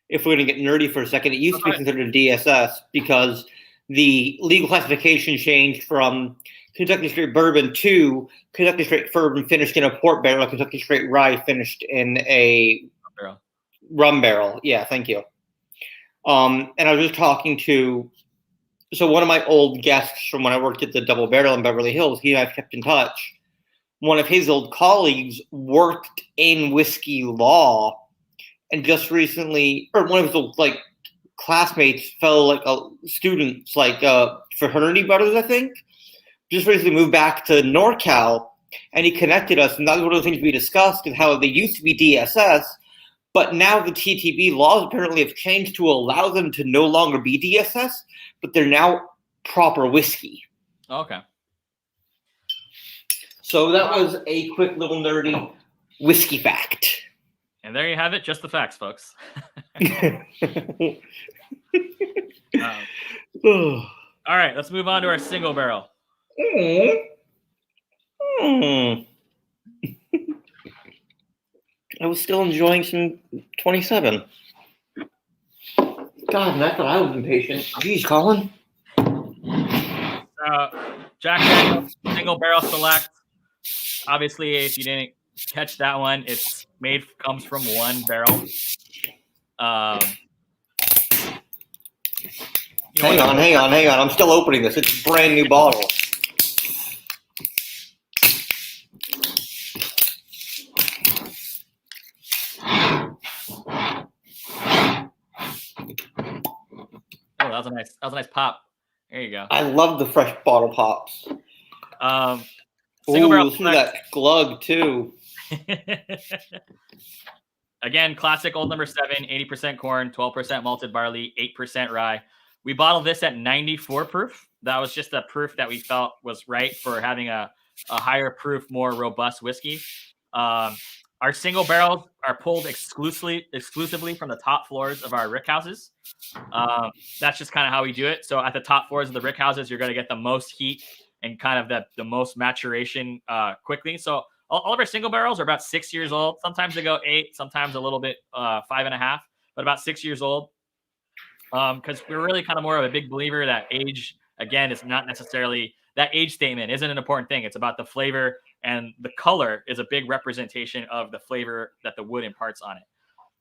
If we're going to get nerdy for a second, it used to be considered a DSS because the legal classification changed from Kentucky Straight Bourbon to Kentucky Straight Bourbon finished in a port barrel, Kentucky Straight Rye finished in a rum barrel. Yeah, thank you. And I was just talking to one of my old guests from when I worked at the Double Barrel in Beverly Hills. He and I kept in touch. One of his old colleagues worked in whiskey law, and just recently, or one of his old classmates, fellow students, fraternity brothers, I think, just recently moved back to NorCal, and he connected us, and that was one of the things we discussed, is how they used to be DSS, but now the TTB laws apparently have changed to allow them to no longer be DSS, but they're now proper whiskey.
Okay.
So that was a quick little nerdy whiskey fact.
And there you have it, just the facts, folks. All right, let's move on to our single barrel.
I was still enjoying some 27. God, and I thought I was impatient. Jeez, Colin.
Jack Daniel's single barrel select. Obviously, if you didn't catch that one, comes from one barrel.
Hang on. I'm still opening this. It's a brand new bottle.
Oh, that was a nice pop. There you go.
I love the fresh bottle pops.
Single barrel
Listen to that glug too.
Again, classic old number 7, 80% corn, 12% malted barley, 8% rye. We bottled this at 94 proof. That was just a proof that we felt was right for having a higher proof, more robust whiskey. Our single barrels are pulled exclusively from the top floors of our rick houses. That's just kind of how we do it. So at the top floors of the rick houses, you're going to get the most heat and kind of the most maturation quickly. So all of our single barrels are about 6 years old. Sometimes they go 8, sometimes a little bit 5.5, but about 6 years old. Because we're really kind of more of a big believer that age, again, is not necessarily that age statement isn't an important thing. It's about the flavor, and the color is a big representation of the flavor that the wood imparts on it.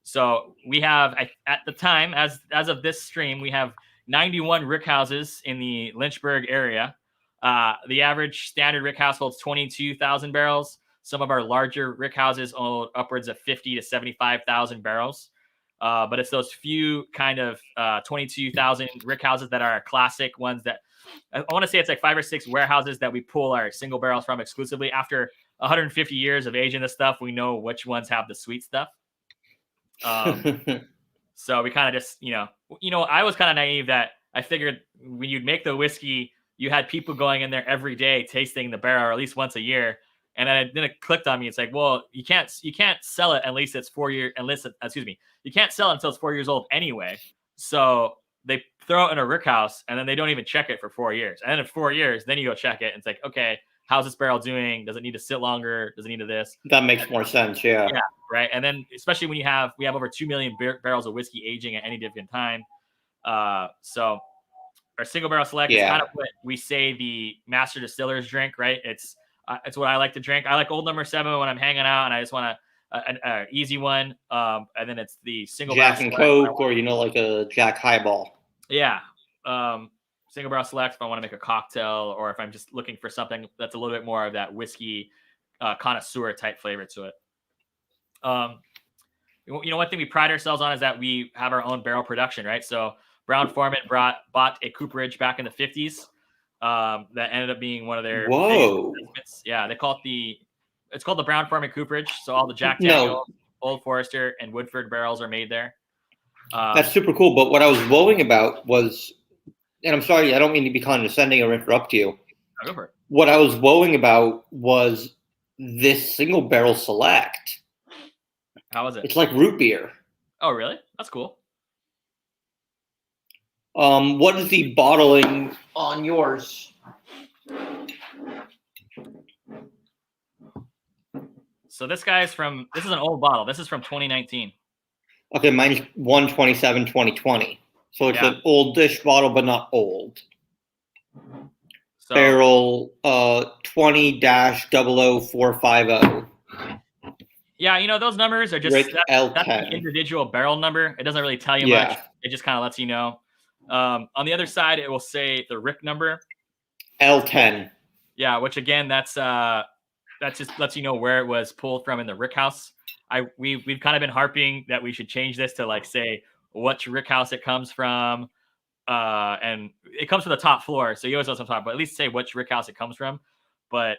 So we have, at the time, as of this stream, we have 91 rick houses in the Lynchburg area. The average standard rick house holds 22,000 barrels. Some of our larger rick houses hold upwards of 50 to 75,000 barrels. But it's those few kind of 22,000 rick houses that are classic ones that I want to say it's like 5 or 6 warehouses that we pull our single barrels from exclusively. After 150 years of aging this stuff, we know which ones have the sweet stuff. So we kind of just, I was kind of naive that I figured when you'd make the whiskey, you had people going in there every day tasting the barrel, or at least once a year. And then it clicked on me. It's like, well, you can't sell it unless it's 4 years. You can't sell it until it's 4 years old anyway. So they throw it in a rick house, and then they don't even check it for 4 years. And then in 4 years, then you go check it, and it's like, okay, how's this barrel doing? Does it need to sit longer? Does it need to this?
That makes more sense. Yeah.
Yeah. Right. And then especially when we have over 2 million barrels of whiskey aging at any given time. So our single barrel select is kind of what we say the master distillers drink, right? It's what I like to drink. I like old number 7 when I'm hanging out and I just want an easy one. And then it's the single
Jack
barrel
and Coke, or like a Jack Highball.
Yeah. Single barrel select if I want to make a cocktail, or if I'm just looking for something that's a little bit more of that whiskey connoisseur type flavor to it. One thing we pride ourselves on is that we have our own barrel production, right? So Brown-Forman bought a cooperage back in the 50s that ended up being one of their investments. Yeah, it's called the Brown-Forman cooperage. So all the Jack Daniels, Old Forester, and Woodford barrels are made there.
That's super cool. But what I was worrying about was, and I'm sorry, I don't mean to be condescending or interrupt you.
Go for it.
What I was worrying about was this single barrel select.
How is it?
It's like root beer.
Oh, really? That's cool.
What is the bottling on yours?
So this is an old bottle. This is from 2019.
Okay, mine's 1/27/2020. So it's an old-ish bottle, but not old. So, barrel 20-00450.
Yeah, those numbers are just that's the individual barrel number. It doesn't really tell you much. It just kind of lets you know. On the other side, it will say the rick number.
L10.
Yeah, which again, that just lets you know where it was pulled from in the rick house. We've kind of been harping that we should change this to say which rick house it comes from. And it comes from the top floor, so you always know some top, but at least say which rick house it comes from. But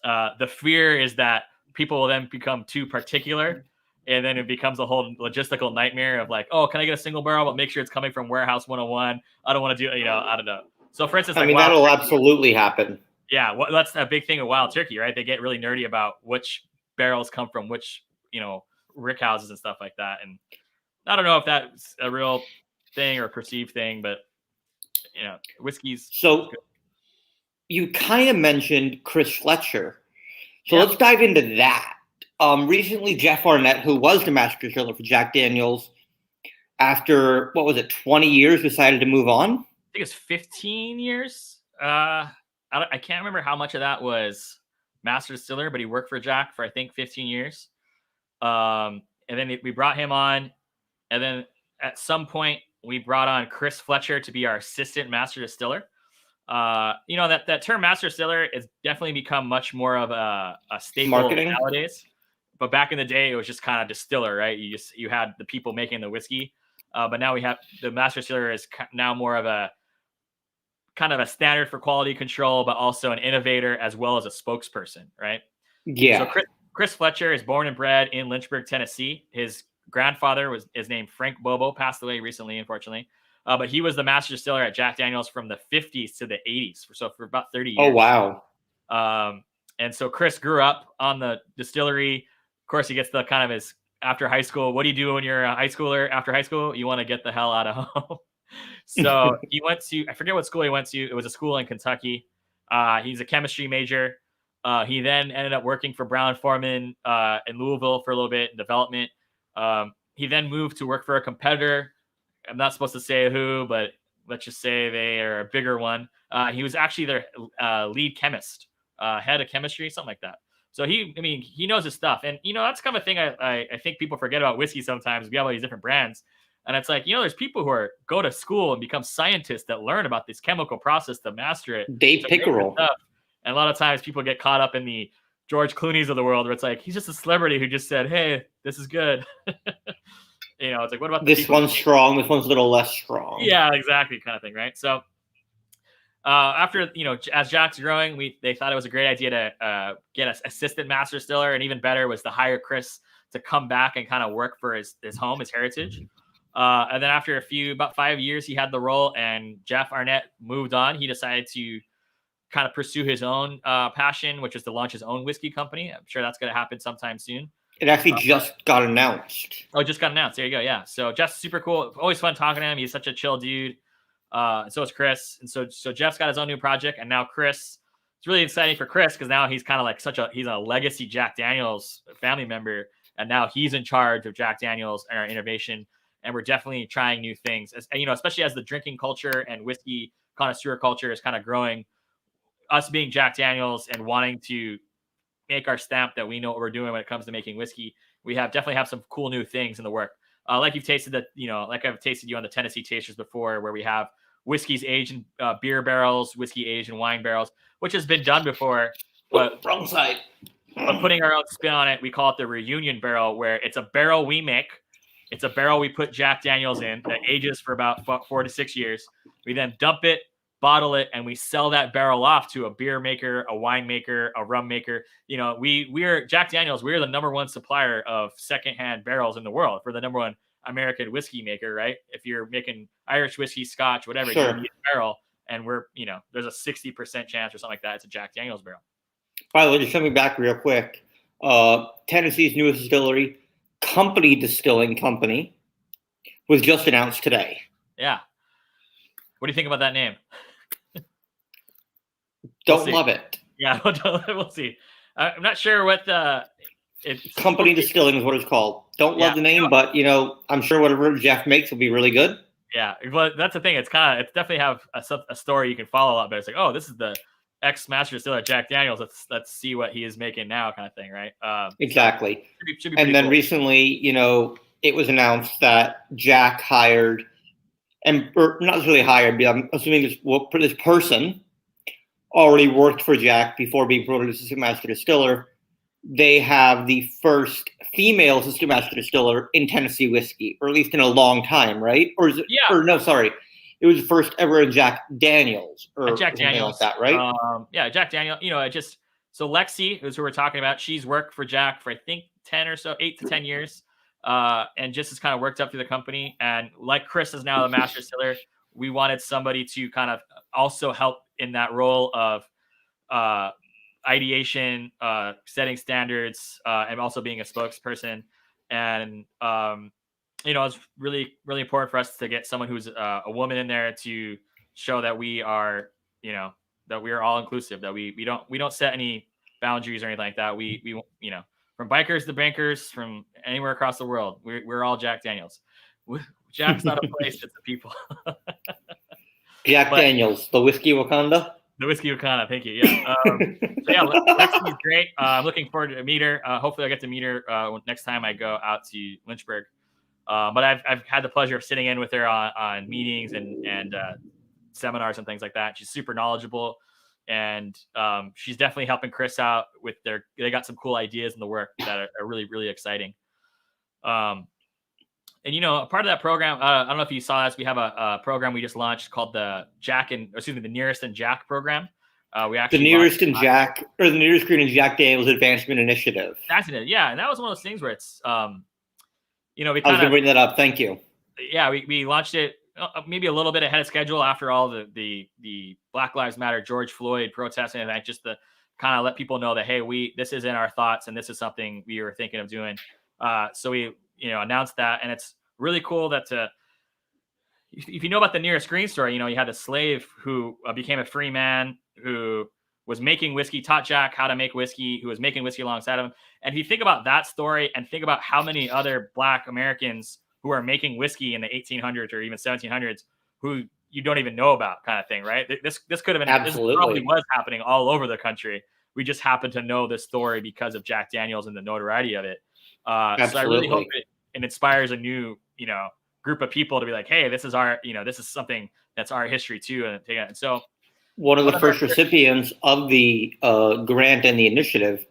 the fear is that people will then become too particular, and then it becomes a whole logistical nightmare of can I get a single barrel, but make sure it's coming from Warehouse 101. I don't want to do, I don't know. So for instance,
that'll absolutely happen.
Yeah, that's a big thing with Wild Turkey, right? They get really nerdy about which barrels come from which, rick houses and stuff like that. And I don't know if that's a real thing or perceived thing, but whiskey's.
So you kind of mentioned Chris Fletcher. So let's dive into that. Recently, Jeff Arnett, who was the master distiller for Jack Daniels, after 20 years, decided to move on.
I think it's 15 years. I can't remember how much of that was master distiller, but he worked for Jack for I think 15 years. And then we brought him on, and then at some point we brought on Chris Fletcher to be our assistant master distiller. That term master distiller has definitely become much more of a staple nowadays. But back in the day, it was just kind of distiller, right? You had the people making the whiskey. But now we have the master distiller is now more of a kind of a standard for quality control, but also an innovator as well as a spokesperson, right?
Yeah.
So Chris Fletcher is born and bred in Lynchburg, Tennessee. His grandfather is named Frank Bobo, passed away recently, unfortunately. But he was the master distiller at Jack Daniel's from the 50s to the 80s. So for about 30 years.
Oh, wow.
And so Chris grew up on the distillery. Of course, he gets the kind of his after high school. What do you do when you're a high schooler after high school? You want to get the hell out of home. So he went to, I forget what school he went to. It was a school in Kentucky. He's a chemistry major. He then ended up working for Brown-Forman in Louisville for a little bit in development. He then moved to work for a competitor. I'm not supposed to say who, but let's just say they are a bigger one. He was actually their lead chemist, head of chemistry, something like that. So he knows his stuff. And, that's kind of a thing I think people forget about whiskey sometimes. We have all these different brands. And it's like, there's people who go to school and become scientists that learn about this chemical process to master it.
Dave Pickerel.
And a lot of times people get caught up in the George Clooney's of the world where it's like, he's just a celebrity who just said, hey, this is good. It's like, what about
this one's strong, this one's a little less strong?
Yeah, exactly, kind of thing, right? So after, as Jack's growing, they thought it was a great idea to get an assistant master distiller, and even better was to hire Chris to come back and kind of work for his home, his heritage. And then after about 5 years, he had the role, and Jeff Arnett moved on. He decided to kind of pursue his own passion, which is to launch his own whiskey company. I'm sure that's going to happen sometime soon.
It actually just got announced.
Oh, just got announced. There you go. Yeah. So Jeff's super cool. Always fun talking to him. He's such a chill dude. And so is Chris. And so Jeff's got his own new project, and now Chris. It's really exciting for Chris because now he's kind of like he's a legacy Jack Daniel's family member, and now he's in charge of Jack Daniel's and our innovation. And we're definitely trying new things, especially as the drinking culture and whiskey connoisseur culture is kind of growing. Us being Jack Daniel's and wanting to make our stamp that we know what we're doing when it comes to making whiskey, we definitely have some cool new things in the work. Like you've tasted like I've tasted you on the Tennessee Tasters before, where we have whiskeys aged in beer barrels, whiskey aged in wine barrels, which has been done before, but
wrong side.
But putting our own spin on it, we call it the reunion barrel, where it's a barrel we make. It's a barrel we put Jack Daniel's in that ages for about 4 to 6 years. We then dump it, bottle it, and we sell that barrel off to a beer maker, a wine maker, a rum maker. We're Jack Daniel's. We're the number one supplier of secondhand barrels in the world. For the number one American whiskey maker, right? If you're making Irish whiskey, Scotch, whatever,
sure,
you need a barrel, and there's a 60% chance or something like that. It's a Jack Daniel's barrel.
By the way, just coming back real quick, Tennessee's newest distillery, Company Distilling Company, was just announced today.
Yeah. What do you think about that name?
Don't love it.
Yeah, we'll see. I'm not sure what it's
Company Distilling is what it's called. Don't love the name, but I'm sure whatever Jeff makes will be really good.
Yeah, well, that's the thing. It's definitely have a story you can follow a lot better. It's like, oh, this is the ex-master distiller Jack Daniels. Let's see what he is making now, kind of thing, right?
Exactly.
Should be
and then
cool.
Recently, it was announced that Jack hired, or not really hired, but I'm assuming this person already worked for Jack before being promoted to assistant master distiller. They have the first female assistant master distiller in Tennessee whiskey, or at least in a long time, right? Or is it?
Yeah.
Or no, sorry. It was the first ever in Jack Daniel's, or
Jack Daniel's,
like that, right?
Yeah, Jack Daniel. So Lexi, who's who we're talking about, she's worked for Jack for I think 8 to 10 years, and just has kind of worked up through the company. And like Chris is now the master distiller, we wanted somebody to kind of also help in that role of ideation, setting standards, and also being a spokesperson. And it's really, really important for us to get someone who's a woman in there to show that we are, that we are all inclusive, that we don't set any boundaries or anything like that. We from bikers to bankers, from anywhere across the world, we're all Jack Daniels. Jack's not a place; it's the people.
Jack Daniels, the whiskey Wakanda.
The whiskey Wakanda, thank you. Yeah, Lexi's great. I'm looking forward to meet her. Hopefully, I get to meet her next time I go out to Lynchburg. But I've had the pleasure of sitting in with her on meetings and seminars and things like that. She's super knowledgeable, and she's definitely helping Chris out with they got some cool ideas in the work that are really, really exciting. And a part of that program, I don't know if you saw this. We have a program we just launched called the the Nearest and Jack program. We actually
the Nearest and Jack, or the Nearest Green and Jack Daniels Advancement Initiative.
That's it. Yeah, and that was one of those things where it's, we
I was going to bring that up. Thank you.
Yeah, we launched it maybe a little bit ahead of schedule after all the Black Lives Matter, George Floyd protesting, and that, just to kind of let people know that, hey, this is in our thoughts and this is something we were thinking of doing. So we announced that, and it's really cool that if you know about the Nearest Green story, you had a slave who became a free man, who was making whiskey, taught Jack how to make whiskey, who was making whiskey alongside of him. And if you think about that story and think about how many other Black Americans who are making whiskey in the 1800s or even 1700s who you don't even know about, kind of thing, right? This could have been,
absolutely,
this probably was happening all over the country. We just happen to know this story because of Jack Daniels and the notoriety of it. So I really hope it inspires a new, group of people to be like, hey, this is our, this is something that's our history too. And so
one of the first recipients of the grant and the initiative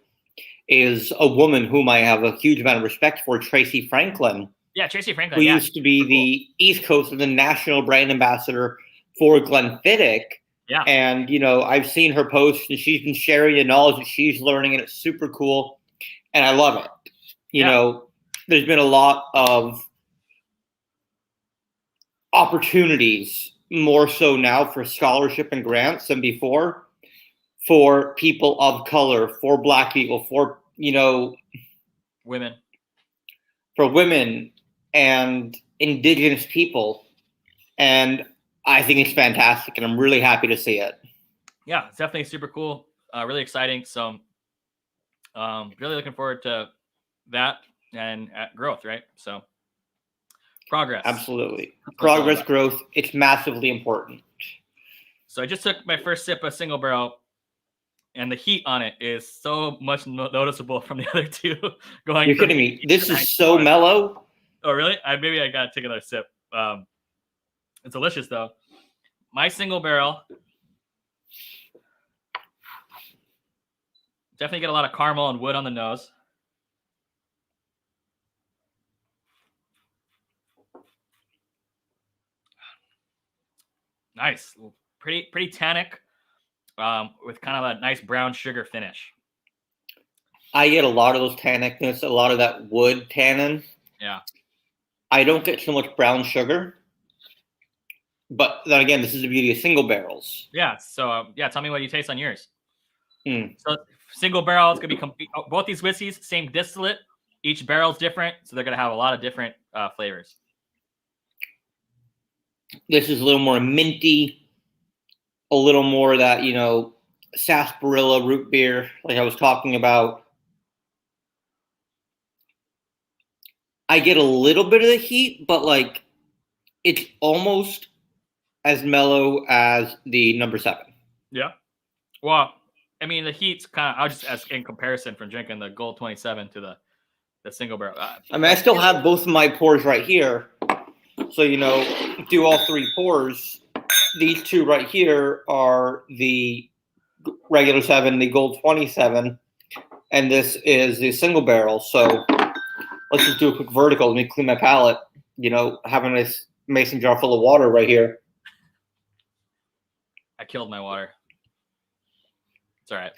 is a woman whom I have a huge amount of respect for, Tracy Franklin.
Yeah, Tracy Franklin.
Who used to be the East Coast of the national brand ambassador for Glenfiddich.
Yeah.
And, I've seen her posts, and she's been sharing the knowledge that she's learning, and it's super cool. And I love it. There's been a lot of opportunities, more so now for scholarship and grants than before, for people of color, for Black people, for,
women.
For women and Indigenous people. And I think it's fantastic, and I'm really happy to see it.
Yeah, it's definitely super cool. Really exciting. So really looking forward to that and growth, right? So progress.
Absolutely. Progress, growth. It's massively important.
So I just took my first sip of single barrel, and the heat on it is so much noticeable from the other two.
You're kidding me. This is so mellow.
Oh, really? Maybe I got to take another sip. It's delicious, though. My single barrel. Definitely get a lot of caramel and wood on the nose. Nice. Pretty tannic, with kind of a nice brown sugar finish.
I get a lot of those tannicness, a lot of that wood tannin.
Yeah.
I don't get so much brown sugar. But then again, this is the beauty of single barrels.
Yeah. So, tell me what you taste on yours. So, single barrel, it's going to be both these whiskeys, same distillate. Each barrel is different, so they're going to have a lot of different flavors.
This is a little more minty, a little more that, sarsaparilla root beer, like I was talking about. I get a little bit of the heat, but it's almost as mellow as the number 7.
Yeah. Well, I mean, the heat's kind of, I'll just ask in comparison from drinking the Gold 27 to the single barrel.
I still have both of my pours right here. So, do all 3 pours. These 2 right here are the regular 7, the Gold 27, and this is the single barrel. So let's just do a quick vertical. Let me clean my palate. Have a nice mason jar full of water right here.
I killed my water. It's all right.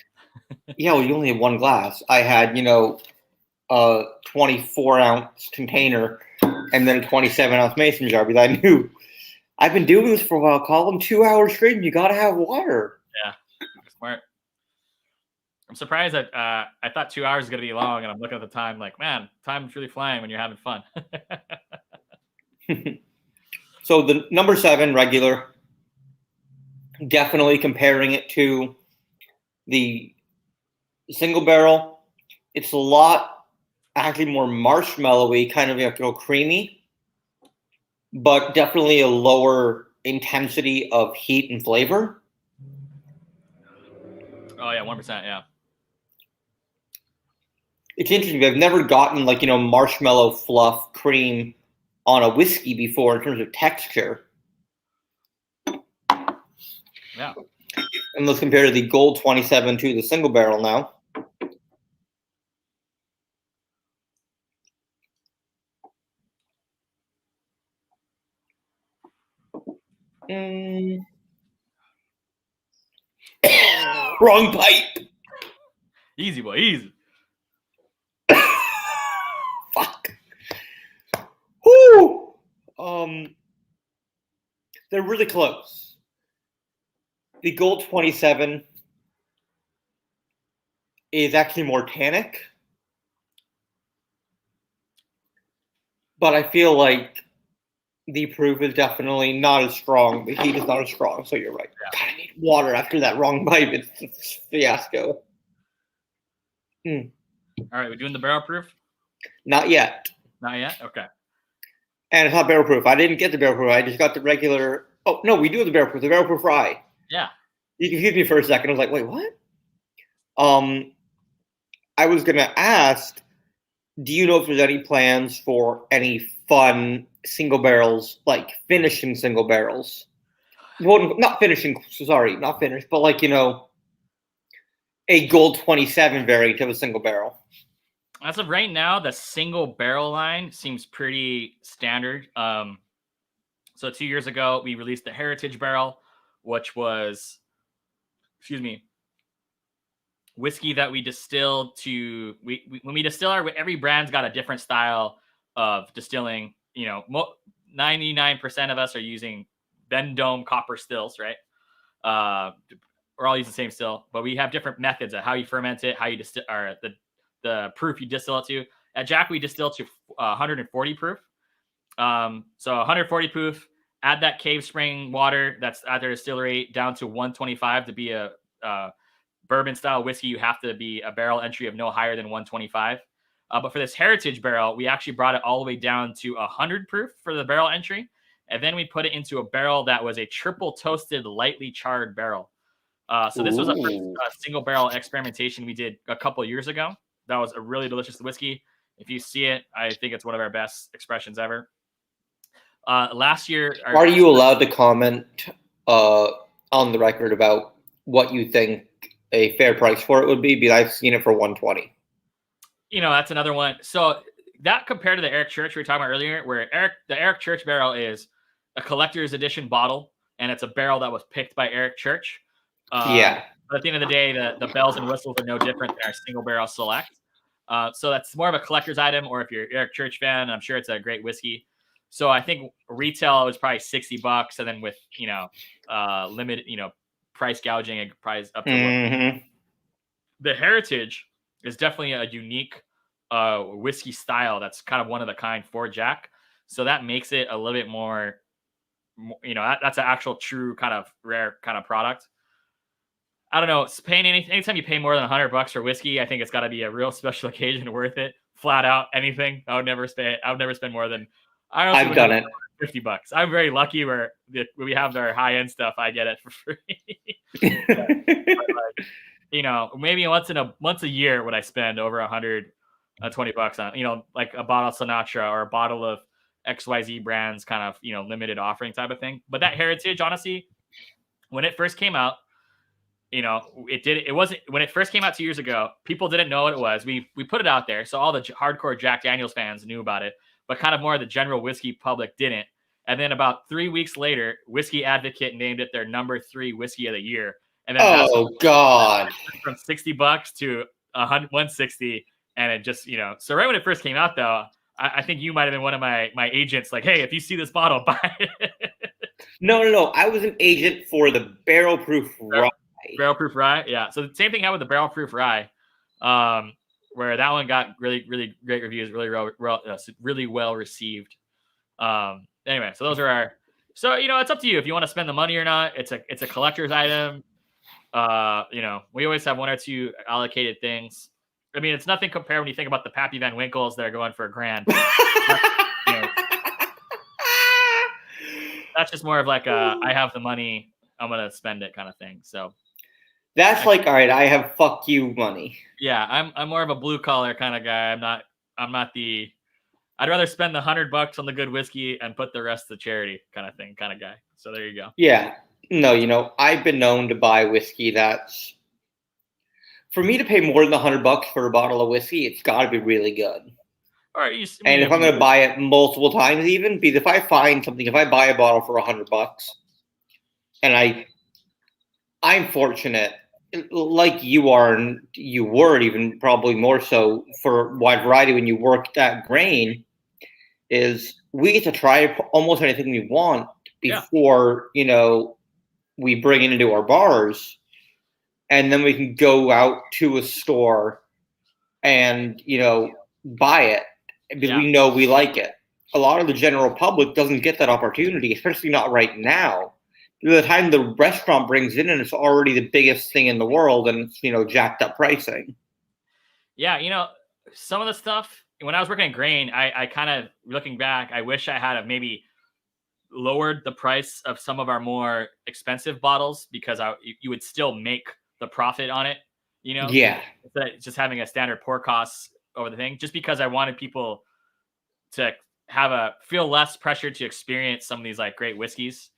Yeah, well, you only have 1 glass. I had, a 24-ounce container and then a 27-ounce mason jar, because I knew I've been doing this for a while, Colin. 2 hours straight, and you got to have water.
Yeah, smart. I'm surprised that I thought 2 hours was going to be long, and I'm looking at the time like, man, time's really flying when you're having fun.
So the number 7 regular, definitely comparing it to the single barrel, it's a lot actually more marshmallowy, kind of creamy, but definitely a lower intensity of heat and flavor.
Oh yeah, 1%. Yeah.
It's interesting. I've never gotten marshmallow fluff cream on a whiskey before in terms of texture.
Yeah.
And let's compare the Gold 27 to the single barrel now. Wrong pipe.
Easy, boy. Easy.
Fuck. Whoo. They're really close. The Gold 27 is actually more tannic, but I feel like the proof is definitely not as strong. The heat is not as strong, so you're right.
Yeah.
God, I need water after that wrong pipe. It's a fiasco.
All right, we're doing the barrel proof?
Not yet.
Not yet? Okay.
And it's not barrel proof. I didn't get the barrel proof. I just got the regular. Oh, no, we do have the barrel proof. The barrel proof rye.
Yeah.
You confused me for a second. I was like, wait, what? I was going to ask, do you know if there's any plans for any fun single barrels, like finishing single barrels? Well, not finishing, sorry, not finished, but like, a Gold 27 variant of a single barrel.
As of right now, the single barrel line seems pretty standard. So 2 years ago, we released the Heritage Barrel, which was, whiskey that we distilled to. When we distill every brand's got a different style of distilling. 99% of us are using Vendome copper stills, right? We're all using the same still, but we have different methods of how you ferment it, how you distill, or the proof you distill it to. At Jack, we distill to 140 proof. So 140 proof, add that cave spring water that's at their distillery down to 125 to be a bourbon style whiskey. You have to be a barrel entry of no higher than 125. But for this Heritage barrel, we actually brought it all the way down to 100 proof for the barrel entry. And then we put it into a barrel that was a triple toasted, lightly charred barrel. So this was a first single barrel experimentation we did a couple of years ago. That was a really delicious whiskey. If you see it, I think it's one of our best expressions ever. Last year...
Are you allowed to comment on the record about what you think a fair price for it would be? Because I've seen it for $120.
That's another one. So that compared to the Eric Church we were talking about earlier, where the Eric Church barrel is a collector's edition bottle, and it's a barrel that was picked by Eric Church.
Yeah.
But at the end of the day, the bells and whistles are no different than our single barrel select. So that's more of a collector's item, or if you're an Eric Church fan, I'm sure it's a great whiskey. So I think retail was probably $60, and then with limited price gouging and price up to the Heritage is definitely a unique whiskey style that's kind of one of the kind for Jack. So that makes it a little bit more, that's an actual true kind of rare kind of product. I don't know. It's paying anytime you pay more than $100 for whiskey, I think it's got to be a real special occasion worth it. Flat out, anything. I would never spend more than.
I've done it.
$50. I'm very lucky where we have our high end stuff. I get it for free. But maybe once a year would I spend over $120 on like a bottle of Sinatra or a bottle of XYZ brands, kind of limited offering type of thing. But that Heritage, honestly, when it first came out. It wasn't when it first came out 2 years ago, people didn't know what it was. We put it out there. So all the hardcore Jack Daniels fans knew about it, but kind of more of the general whiskey public didn't. And then about 3 weeks later, Whiskey Advocate named it their number 3 whiskey of the year. And then
God,
from $60 to $160. And it just, so right when it first came out though, I think you might've been one of my agents, like, hey, if you see this bottle, buy it.
No. I was an agent for the barrel proof rye.
Barrel proof rye, yeah. So the same thing happened with the barrel proof rye, where that one got really, really great reviews, really well received. Anyway, so those are our. So it's up to you if you want to spend the money or not. It's a collector's item. We always have 1 or 2 allocated things. I mean, it's nothing compared when you think about the Pappy Van Winkles that are going for $1,000. That's just more of like I have the money, I'm gonna spend it kind of thing. So.
That's like, all right, I have fuck you money.
Yeah, I'm more of a blue collar kind of guy. I'm not the. I'd rather spend the $100 on the good whiskey and put the rest to charity kind of guy. So there you go.
Yeah, no, I've been known to buy whiskey that's. For me to pay more than $100 for a bottle of whiskey, it's got to be really good.
All right,
and if I'm going to buy it multiple times, even because if I buy a bottle for $100. And I'm fortunate, like you are, and you were even probably more so for wide variety when you work that grain, is we get to try almost anything we want before, we bring it into our bars, and then we can go out to a store and, buy it because we know we like it. A lot of the general public doesn't get that opportunity, especially not right now. By the time the restaurant brings it in, it's already the biggest thing in the world, and it's, jacked up pricing.
Yeah, some of the stuff, when I was working at Grain, I kind of, looking back, I wish I had maybe lowered the price of some of our more expensive bottles, because you would still make the profit on it,
Yeah.
just having a standard pour costs over the thing, just because I wanted people to feel less pressure to experience some of these like great whiskeys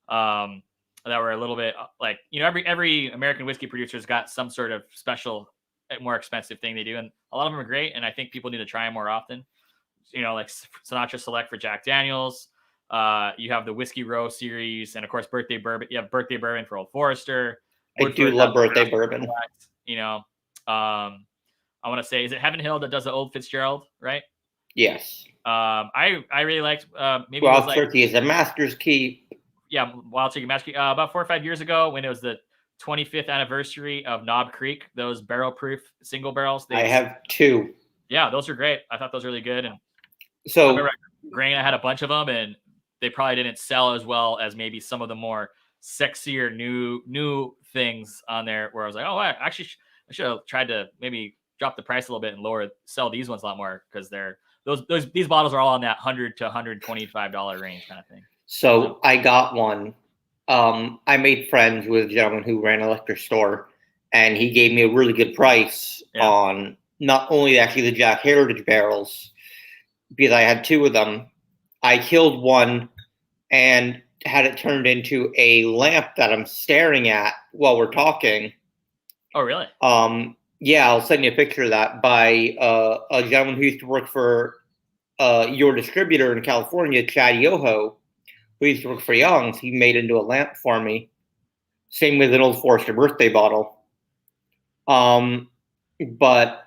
that were a little bit like, every American whiskey producer's got some sort of special, more expensive thing they do, and a lot of them are great, and I think people need to try them more often. Like Sinatra Select for Jack Daniels. You have the Whiskey Row series, and of course Birthday Bourbon. You have Birthday Bourbon for Old Forester.
I do love Birthday Bourbon.
I want to say, is it Heaven Hill that does the Old Fitzgerald, right?
Yes.
I really liked maybe
Wild Turkey is a master's keep.
Yeah, Wild Turkey Master Key. About 4 or 5 years ago, when it was the 25th anniversary of Knob Creek, those barrel proof single barrels.
I have 2.
Yeah, those are great. I thought those were really good. And
so
I remember Grain, I had a bunch of them, and they probably didn't sell as well as maybe some of the more sexier new things on there, where I was like, oh, I should have tried to maybe drop the price a little bit and sell these ones a lot more, because these bottles are all on that $100 to $125 range kind of thing.
So I got one. I made friends with a gentleman who ran a liquor store, and he gave me a really good price on not only actually the Jack Heritage barrels, because I had 2 of them. I killed one and had it turned into a lamp that I'm staring at while we're talking.
Oh, really?
Yeah, I'll send you a picture of that, by a gentleman who used to work for your distributor in California, Chad Yoho, who used to work for Young's. He made it into a lamp for me. Same with an Old Forester birthday bottle. But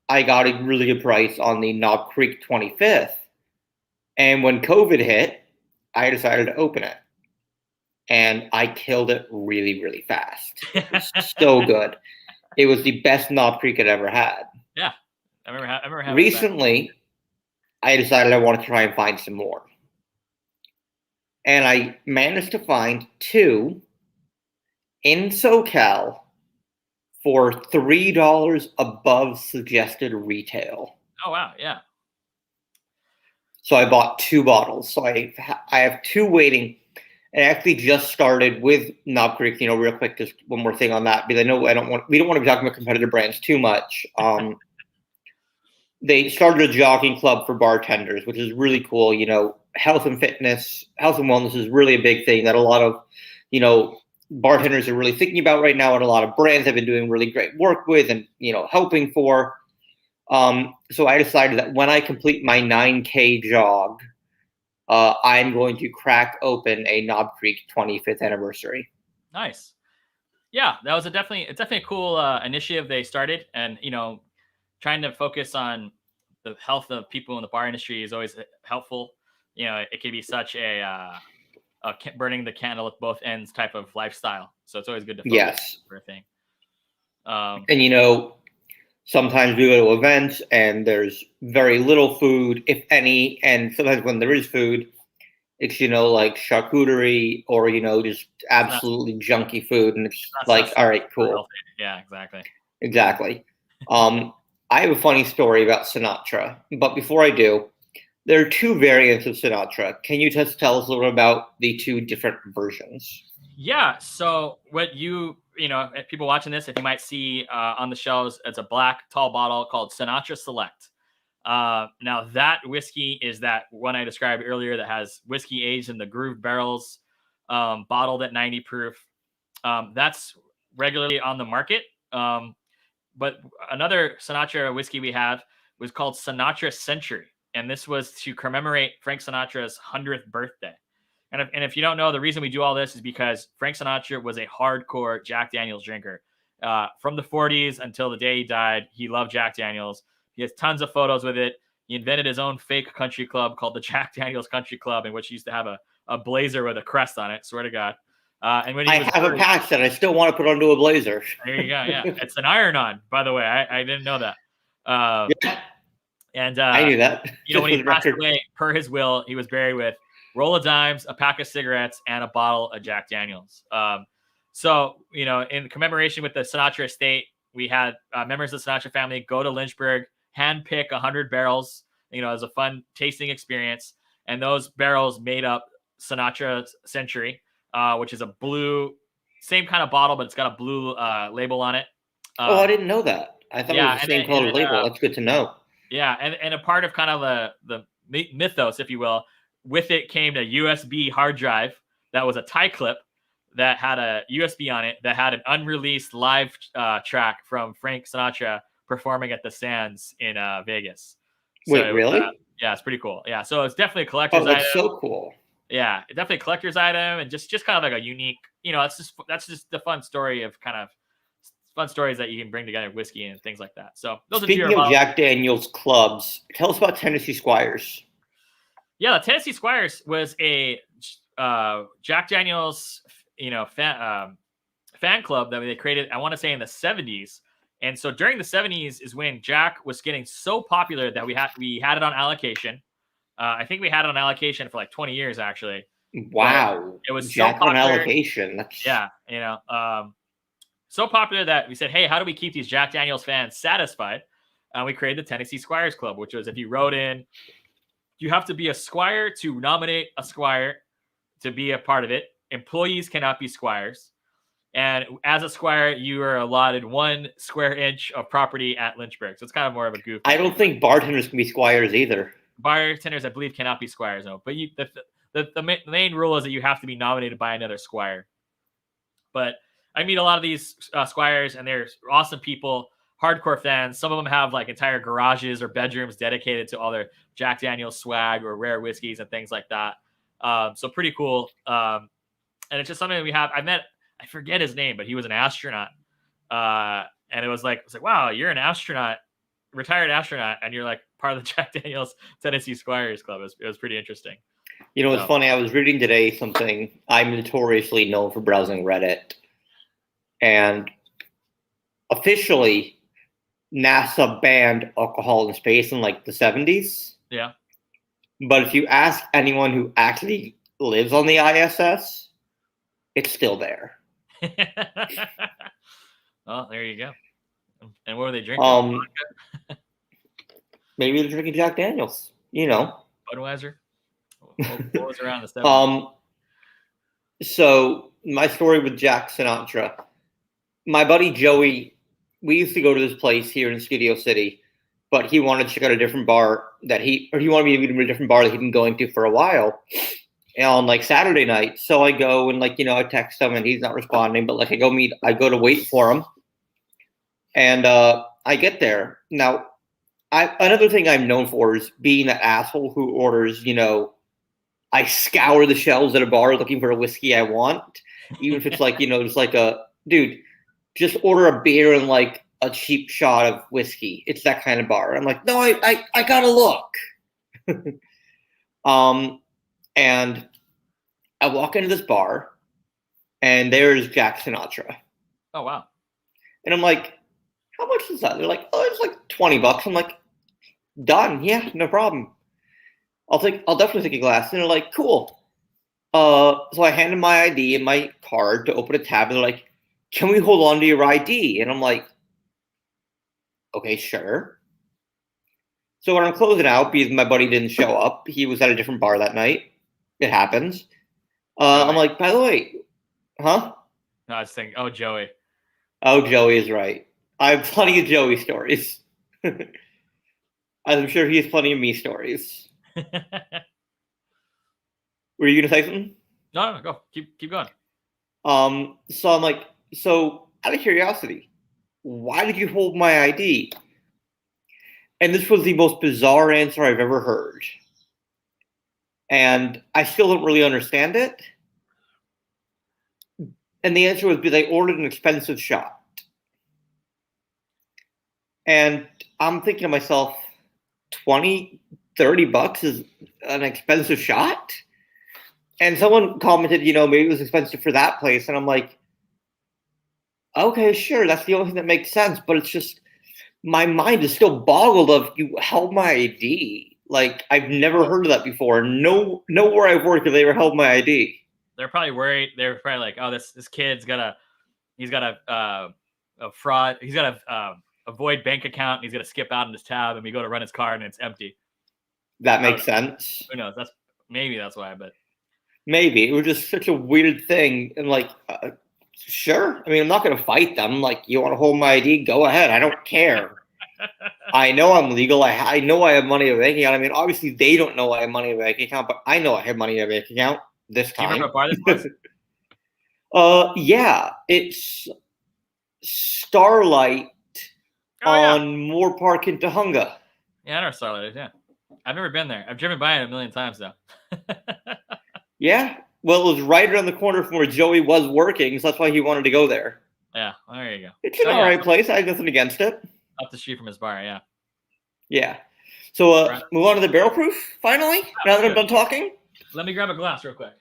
I got a really good price on the Knob Creek 25th. And when COVID hit, I decided to open it. And I killed it really, really fast. It was so good. It was the best Knob Creek I'd ever had.
Yeah. I remember having
recently, I decided I wanted to try and find some more. And I managed to find 2 in SoCal for $3 above suggested retail.
Oh, wow. Yeah.
So I bought 2 bottles. So I have 2 waiting. And I actually just started with Knob Creek, real quick, just one more thing on that, because I know we don't want to be talking about competitor brands too much. They started a jogging club for bartenders, which is really cool. Health and fitness, health and wellness is really a big thing that a lot of, bartenders are really thinking about right now, and a lot of brands have been doing really great work with and, helping for. So I decided that when I complete my 9K jog, I'm going to crack open a Knob Creek 25th anniversary.
Nice. Yeah, that was definitely a cool initiative they started, and trying to focus on the health of people in the bar industry is always helpful. It can be such a burning the candle at both ends type of lifestyle, so it's always good to focus for a thing.
And sometimes we go to events and there's very little food, if any. And sometimes when there is food, it's, like charcuterie or, just absolutely junky food. And it's like, all right, cool.
Yeah, exactly.
Exactly. I have a funny story about Sinatra. But before I do, there are 2 variants of Sinatra. Can you just tell us a little about the 2 different versions?
Yeah. So what people watching this, if you might see on the shelves, it's a black tall bottle called Sinatra Select. Now that whiskey is that one I described earlier that has whiskey aged in the grooved barrels, bottled at 90 proof. That's regularly on the market. But another Sinatra whiskey we have was called Sinatra Century. And this was to commemorate Frank Sinatra's 100th birthday. And if you don't know, the reason we do all this is because Frank Sinatra was a hardcore Jack Daniels drinker. From the 40s until the day he died, he loved Jack Daniels. He has tons of photos with it. He invented his own fake country club called the Jack Daniels Country Club, in which he used to have a blazer with a crest on it. Swear to God. And when he
I have a patch that I still want to put onto a blazer.
There you go. Yeah, it's an iron-on, by the way. I didn't know that.
Yeah,
and
I knew that.
When he passed away, per his will, he was buried with roll of dimes, a pack of cigarettes, and a bottle of Jack Daniels. So, in commemoration with the Sinatra estate, we had members of the Sinatra family go to Lynchburg, hand pick 100 barrels, as a fun tasting experience. And those barrels made up Sinatra Century, which is a blue, same kind of bottle, but it's got a blue label on it.
I didn't know that. I thought it was the same color label. That's good to know.
Yeah, and a part of kind of the mythos, if you will, with it came a USB hard drive that was a tie clip that had a USB on it that had an unreleased live track from Frank Sinatra performing at the Sands in Vegas.
Wait, really?
Yeah, it's pretty cool. Yeah, so it's definitely a collector's item.
Oh, that's so cool.
Yeah, definitely a collector's item, and just kind of like a unique, that's just the fun story of kind of fun stories that you can bring together whiskey and things like that. So those
Speaking of Jack Daniels clubs, tell us about Tennessee Squires.
Yeah, the Tennessee Squires was a Jack Daniels, fan club that they created, I want to say in the 70s. And so during the 70s is when Jack was getting so popular that we had it on allocation. I think we had it on allocation for like 20 years, actually.
Wow.
But it was
Jack
so popular.
On allocation.
Yeah, so popular that we said, hey, how do we keep these Jack Daniels fans satisfied? We created the Tennessee Squires Club, which was if you wrote in, you have to be a Squire to nominate a Squire to be a part of it. Employees cannot be Squires. And as a Squire, you are allotted 1 square inch of property at Lynchburg. So it's kind of more of a goof.
I don't think bartenders can be Squires either.
Bartenders, I believe, cannot be Squires, no. But the main rule is that you have to be nominated by another Squire. But I meet a lot of these Squires, and they're awesome people, hardcore fans. Some of them have like entire garages or bedrooms dedicated to all their Jack Daniels swag or rare whiskeys and things like that. So pretty cool. And it's just something that we have. I forget his name, but he was an astronaut. And it was like, wow, you're an astronaut, retired astronaut, and you're like part of the Jack Daniels Tennessee Squires Club. It was pretty interesting.
It's funny. I was reading today something. I'm notoriously known for browsing Reddit. And officially, NASA banned alcohol in space in like the 70s.
Yeah.
But if you ask anyone who actually lives on the ISS, it's still there.
Well, there you go. And what are they drinking?
Maybe they're drinking Jack Daniels.
Budweiser. What was around the 70s?
So my story with Jack Sinatra. My buddy Joey, we used to go to this place here in Studio City, but he wanted to check out a different bar he wanted me to meet him at a different bar that he'd been going to for a while on like Saturday night. So I go and I text him and he's not responding, but I go to wait for him. And I get there. Now, another thing I'm known for is being that asshole who orders, I scour the shelves at a bar looking for a whiskey I want, even if it's just like dude, just order a beer and like a cheap shot of whiskey. It's that kind of bar. I'm like, no, I gotta look. And I walk into this bar and there's Jack Sinatra.
Oh, wow.
And I'm like, how much is that? They're like, oh, it's like $20. I'm like, done. Yeah, no problem. I'll definitely take a glass. And they're like, cool. So I hand them my ID and my card to open a tab. And they're like, can we hold on to your ID? And I'm like, okay, sure. So when I'm closing out, because my buddy didn't show up, he was at a different bar that night. It happens. I'm like, by the way, huh?
No, I was thinking, oh, Joey.
Oh, Joey is right. I have plenty of Joey stories. I'm sure he has plenty of me stories. Were you going to say something?
No, go. Keep going.
So I'm like, so out of curiosity, why did you hold my ID? And this was the most bizarre answer I've ever heard. and I still don't really understand it. And the answer was because I ordered an expensive shot. And I'm thinking to myself, 20, 30 bucks is an expensive shot? And someone commented, maybe it was expensive for that place. And I'm like, okay, sure, that's the only thing that makes sense. But it's just, my mind is still boggled of, you held my ID. Like, I've never heard of that before. Nowhere I've worked have they ever held my ID.
They're probably worried. They're probably like, oh, this kid's got a fraud. He's got a void bank account. And he's gonna skip out on his tab, and we go to run his card, and it's empty.
That makes sense.
Who knows? That's why. But
maybe it was just such a weird thing, and like, sure. I mean, I'm not gonna fight them. Like, you want to hold my ID? Go ahead. I don't care. I know I'm legal. I know I have money in a bank account. I mean, obviously they don't know I have money in a bank account, but I know I have money in a bank account this time.
Do you remember what bar this was?
Yeah, it's Starlight on Moore Park in Tahunga.
Yeah, I know Starlight is, yeah. I've never been there. I've driven by it a million times, though.
Yeah? Well, it was right around the corner from where Joey was working, so that's why he wanted to go there.
Yeah, well, there you go.
It's an all right place. I have nothing against it.
Up the street from his bar, yeah.
Yeah. So move on to the barrel proof, finally, now that I'm done talking.
Let me grab a glass real quick.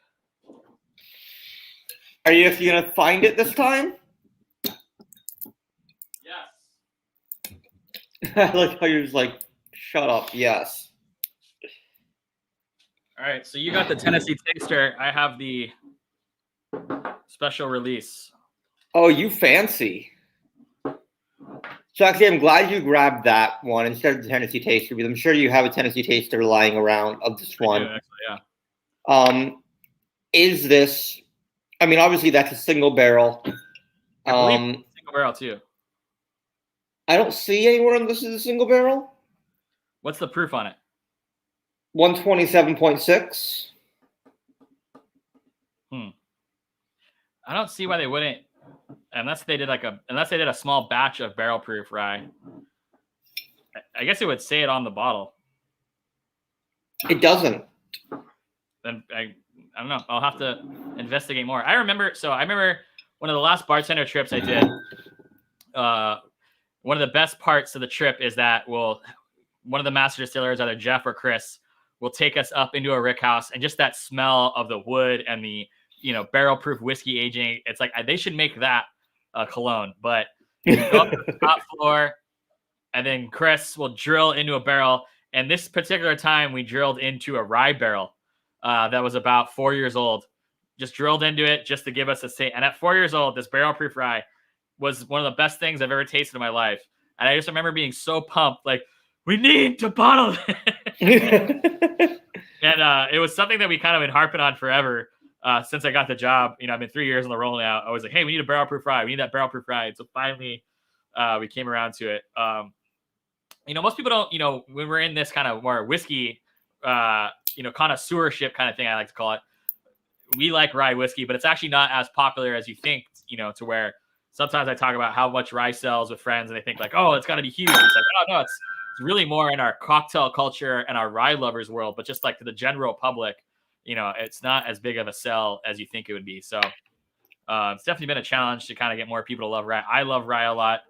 Are you actually going to find it this time?
Yes.
I like how you're just like, shut up, yes.
All right, so you got the Tennessee Taster. I have the special release.
Oh, you fancy. So actually, I'm glad you grabbed that one instead of the Tennessee Taster, because I'm sure you have a Tennessee Taster lying around of this one.
I do, actually, yeah.
Is this? I mean, obviously that's a single barrel.
Single barrel too.
I don't see anywhere on this is a single barrel.
What's the proof on it?
127.6.
I don't see why they wouldn't, unless they did a small batch of barrel proof rye. I guess it would say it on the bottle.
It doesn't.
Then I don't know. I'll have to investigate more. I remember one of the last bartender trips I did. One of the best parts of the trip is that one of the master distillers, either Jeff or Chris, will take us up into a rick house, and just that smell of the wood and the barrel proof whiskey aging. It's like they should make that cologne. But you go up to the top floor, and then Chris will drill into a barrel. And this particular time, we drilled into a rye barrel that was about 4 years old. Just drilled into it just to give us a say. And at 4 years old, this barrel proof rye was one of the best things I've ever tasted in my life. And I just remember being so pumped, like, we need to bottle it. And it was something that we kind of been harping on forever since I got the job. I've been 3 years on the roll now. I was like, hey, we need a barrel proof rye. We need that barrel proof rye. So finally, we came around to it. Most people don't, when we're in this kind of more whiskey, connoisseurship kind of thing, I like to call it. We like rye whiskey, but it's actually not as popular as you think, to where sometimes I talk about how much rye sells with friends and they think like, oh, it's got to be huge. It's like, oh, no, it's really more in our cocktail culture and our rye lovers world, but just like to the general public, it's not as big of a sell as you think it would be. So it's definitely been a challenge to kind of get more people to love rye. I love rye a lot.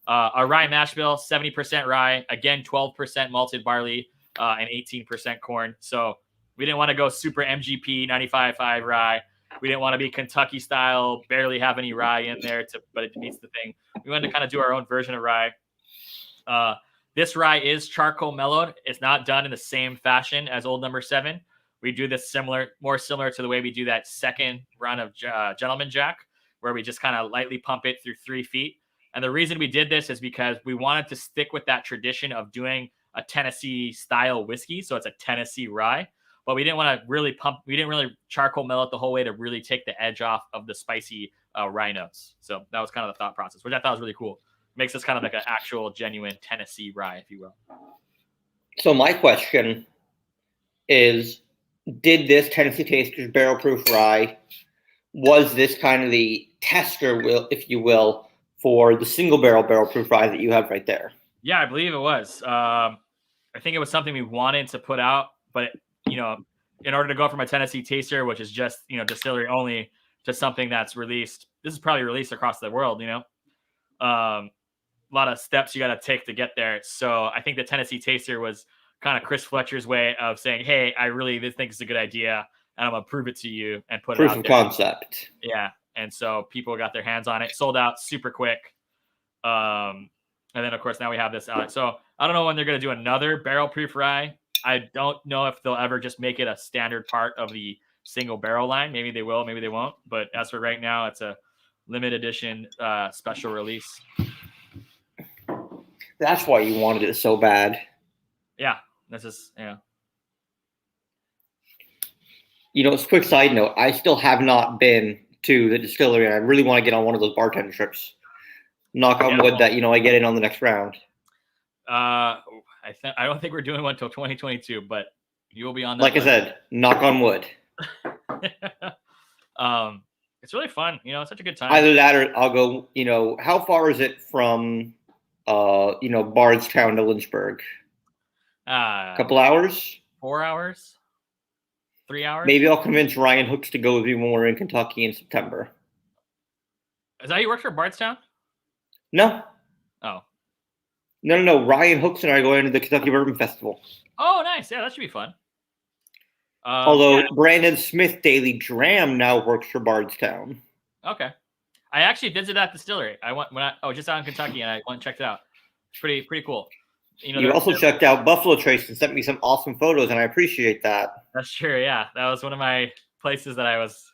Our rye mash bill, 70% rye, again, 12% malted barley and 18% corn. So we didn't want to go super MGP 95.5 rye. We didn't want to be Kentucky style, barely have any rye in there, but it meets the thing. We wanted to kind of do our own version of rye. This rye is charcoal mellowed. It's not done in the same fashion as Old Number 7. We do this more similar to the way we do that second run of Gentleman Jack, where we just kind of lightly pump it through 3 feet. And the reason we did this is because we wanted to stick with that tradition of doing a Tennessee style whiskey. So it's a Tennessee rye, but we didn't want to really we didn't really charcoal mellow it the whole way to really take the edge off of the spicy rye notes. So that was kind of the thought process, which I thought was really cool. Makes us kind of like an actual genuine Tennessee rye, if you will. So
my question is, did this Tennessee Taster's barrel proof rye, was this kind of the tester, if you will, for the single barrel proof rye that you have right there?
Yeah, I believe it was. I think it was something we wanted to put out, but in order to go from a Tennessee taster, which is just, distillery only, to something that's released. This is probably released across the world, a lot of steps you got to take to get there. So I think the Tennessee taster was kind of Chris Fletcher's way of saying, hey, I really think it's a good idea, and I'm going to prove it to you and put
proof
it out
of
there.
concept.
Yeah. And so people got their hands on it, sold out super quick. And then, of course, now we have this out. So I don't know when they're going to do another barrel proof rye. I don't know if they'll ever just make it a standard part of the single barrel line. Maybe they will, maybe they won't. But as for right now, it's a limited edition special release.
That's why you wanted it so bad.
Yeah, this is, yeah.
It's a quick side note. I still have not been to the distillery, and I really want to get on one of those bartender trips. Knock on wood that, I get in on the next round.
I don't think we're doing one until 2022, but you will be on that.
Like list. I said, knock on wood.
It's really fun. It's such a good time.
Either that or I'll go, how far is it from Bardstown to Lynchburg? A couple hours?
4 hours? 3 hours?
Maybe I'll convince Ryan Hooks to go with me when we're in Kentucky in September.
Is that you work for Bardstown?
No.
Oh.
No. Ryan Hooks and I are going to the Kentucky Bourbon Festival.
Oh, nice. Yeah, that should be fun.
Although Brandon Smith Daily Dram now works for Bardstown.
Okay. I actually visited that distillery. I went just out in Kentucky, and I went and checked it out. It's pretty cool.
You also checked out Buffalo Trace and sent me some awesome photos, and I appreciate that.
That's true. Yeah, that was one of my places that I was.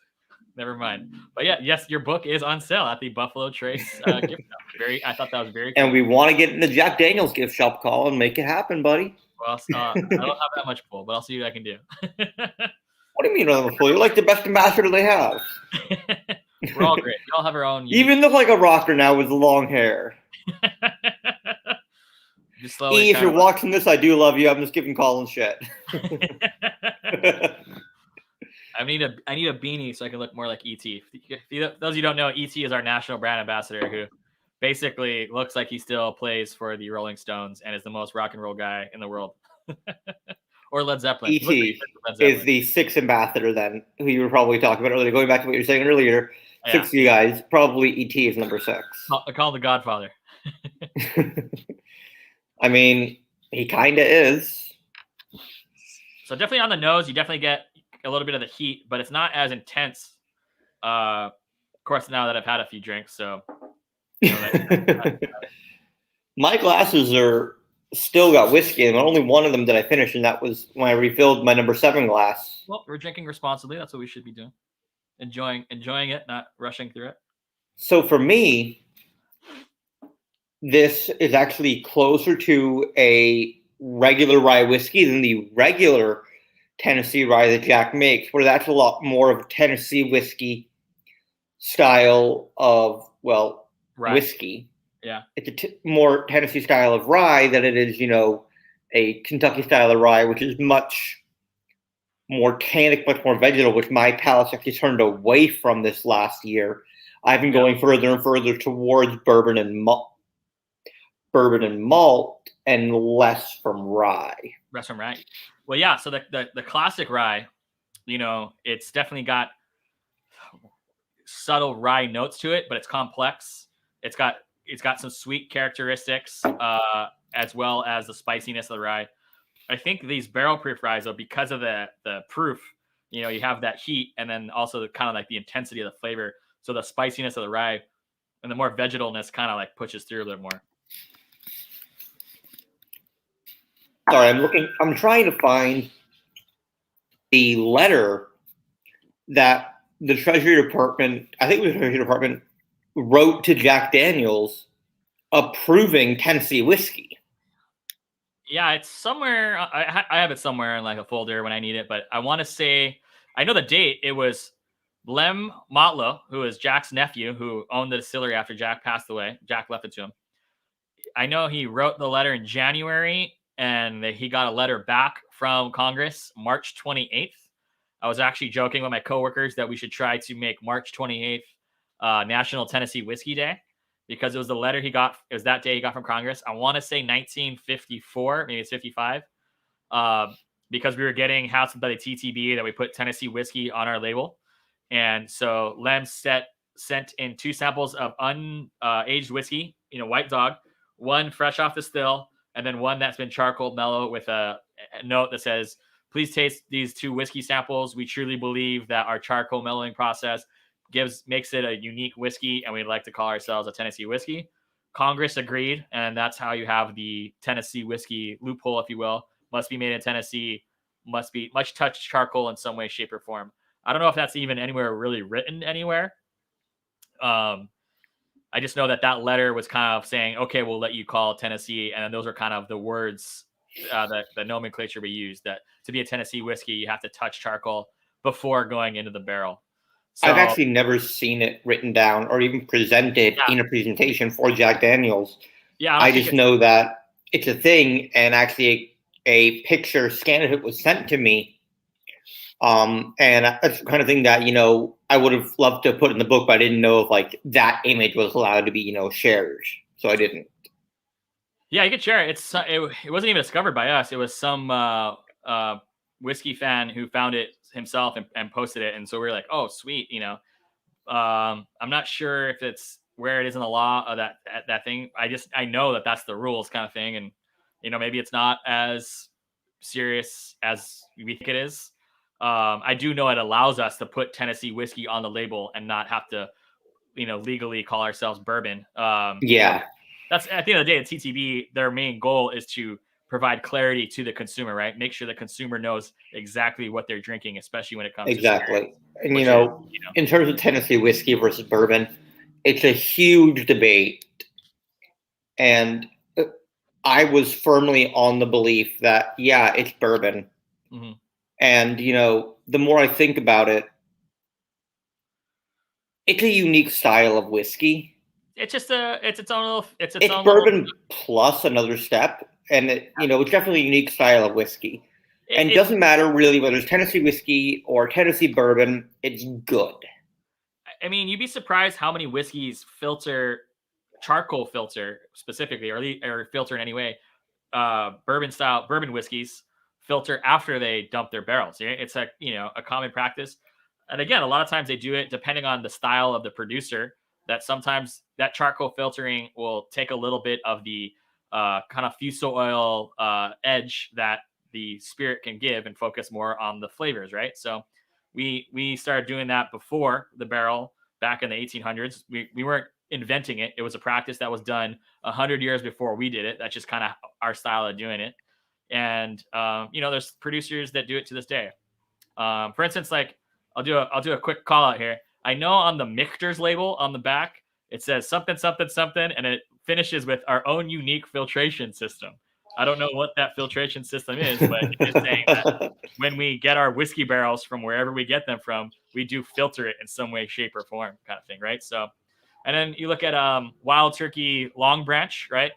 Never mind. But yes, your book is on sale at the Buffalo Trace gift shop. I thought that was very cool.
And we want to get in the Jack Daniels gift shop, call and make it happen, buddy.
Well, I don't have that much pull, but I'll see what I can do.
What do you mean, pull? You're like the best ambassador they have.
We're all great. We all have our own.
You even look like a rocker now with the long hair. If you're watching this, I do love you. I'm just giving Colin shit.
I need a beanie so I can look more like E.T. Those of you who don't know, E.T. is our national brand ambassador who basically looks like he still plays for the Rolling Stones and is the most rock and roll guy in the world. Or Led Zeppelin.
E.T. is the sixth ambassador then, who you were probably talking about earlier. Going back to what you were saying earlier, six of you guys, probably E.T. is number 6.
I call him the Godfather.
I mean, he kind of is.
So definitely on the nose, you definitely get a little bit of the heat, but it's not as intense. Of course, now that I've had a few drinks, so
my glasses are still got whiskey, and only one of them did I finish, and that was when I refilled my number 7 glass.
Well, we're drinking responsibly. That's what we should be doing. Enjoying it, not rushing through it.
So for me, this is actually closer to a regular rye whiskey than the regular Tennessee rye that Jack makes, where that's a lot more of Tennessee whiskey style of,
rye.
Whiskey.
Yeah.
It's a more Tennessee style of rye than it is, a Kentucky style of rye, which is much more tannic, much more vegetal, which my palate's actually turned away from this last year. I've been going further and further towards bourbon and malt, and less from rye.
Less from rye. Well, yeah. So the classic rye, it's definitely got subtle rye notes to it, but it's complex. It's got some sweet characteristics, as well as the spiciness of the rye. I think these barrel proof ryes, though, because of the proof, you have that heat, and then also the kind of like the intensity of the flavor. So the spiciness of the rye and the more vegetalness kind of like pushes through a little more.
Sorry, I'm trying to find the letter that the Treasury Department, I think it was the Treasury Department, wrote to Jack Daniels approving Tennessee whiskey.
Yeah, it's somewhere. I have it somewhere in like a folder when I need it, but I want to say, I know the date. It was Lem Motlow, who is Jack's nephew, who owned the distillery after Jack passed away. Jack left it to him. I know he wrote the letter in January, and he got a letter back from Congress March 28th. I was actually joking with my coworkers that we should try to make March 28th National Tennessee Whiskey Day, because it was the letter he got. It was that day he got from Congress. I want to say 1954, maybe it's 55. because we were getting hassled by the TTB that we put Tennessee whiskey on our label. And so Lem sent in 2 samples of unaged whiskey, White Dog, one fresh off the still, and then one that's been charcoal mellow with a note that says, please taste these 2 whiskey samples. We truly believe that our charcoal mellowing process makes it a unique whiskey, and we'd like to call ourselves a Tennessee whiskey. Congress agreed, and that's how you have the Tennessee whiskey loophole, if you will. Must be made in Tennessee, much touched charcoal in some way, shape, or form. I don't know if that's even anywhere really written anywhere. I just know that letter was kind of saying, okay, we'll let you call it Tennessee. And then those are kind of the words, the nomenclature we use, that to be a Tennessee whiskey, you have to touch charcoal before going into the barrel. So,
I've actually never seen it written down or even presented in a presentation for Jack Daniels.
Yeah,
I just know that it's a thing, and actually a picture scan of it was sent to me. And that's the kind of thing that, I would have loved to put in the book, but I didn't know if like that image was allowed to be, shared. So I didn't.
Yeah, you could share it. It wasn't even discovered by us. It was some whiskey fan who found it himself and posted it. And so we were like, oh, sweet. I'm not sure if it's where it is in the law of that thing. I know that that's the rules kind of thing. And, maybe it's not as serious as we think it is. I do know it allows us to put Tennessee whiskey on the label and not have to, legally call ourselves bourbon.
Yeah.
That's at the end of the day, at TTB, their main goal is to provide clarity to the consumer, right? Make sure the consumer knows exactly what they're drinking, especially when it comes to spirits.
And, in terms of Tennessee whiskey versus bourbon, it's a huge debate. And I was firmly on the belief that, yeah, it's bourbon.
Mm-hmm.
And, the more I think about it, it's a unique style of whiskey.
It's just its own
bourbon plus another step. And, it's definitely a unique style of whiskey. And it doesn't matter really whether it's Tennessee whiskey or Tennessee bourbon, it's good.
I mean, you'd be surprised how many whiskeys charcoal filter specifically, or filter in any way. Bourbon whiskeys filter after they dump their barrels. It's a common practice. And again, a lot of times they do it depending on the style of the producer, that sometimes that charcoal filtering will take a little bit of the kind of fusel oil edge that the spirit can give and focus more on the flavors, right? So we started doing that before the barrel back in the 1800s. We weren't inventing it. It was a practice that was done 100 years before we did it. That's just kind of our style of doing it. And there's producers that do it to this day. For instance, like I'll do a quick call out here. I know on the Michter's label on the back, it says something, something, something, and it finishes with our own unique filtration system. I don't know what that filtration system is, but it's saying that when we get our whiskey barrels from wherever we get them from, we do filter it in some way, shape, or form, kind of thing, right? So, and then you look at Wild Turkey Long Branch, right?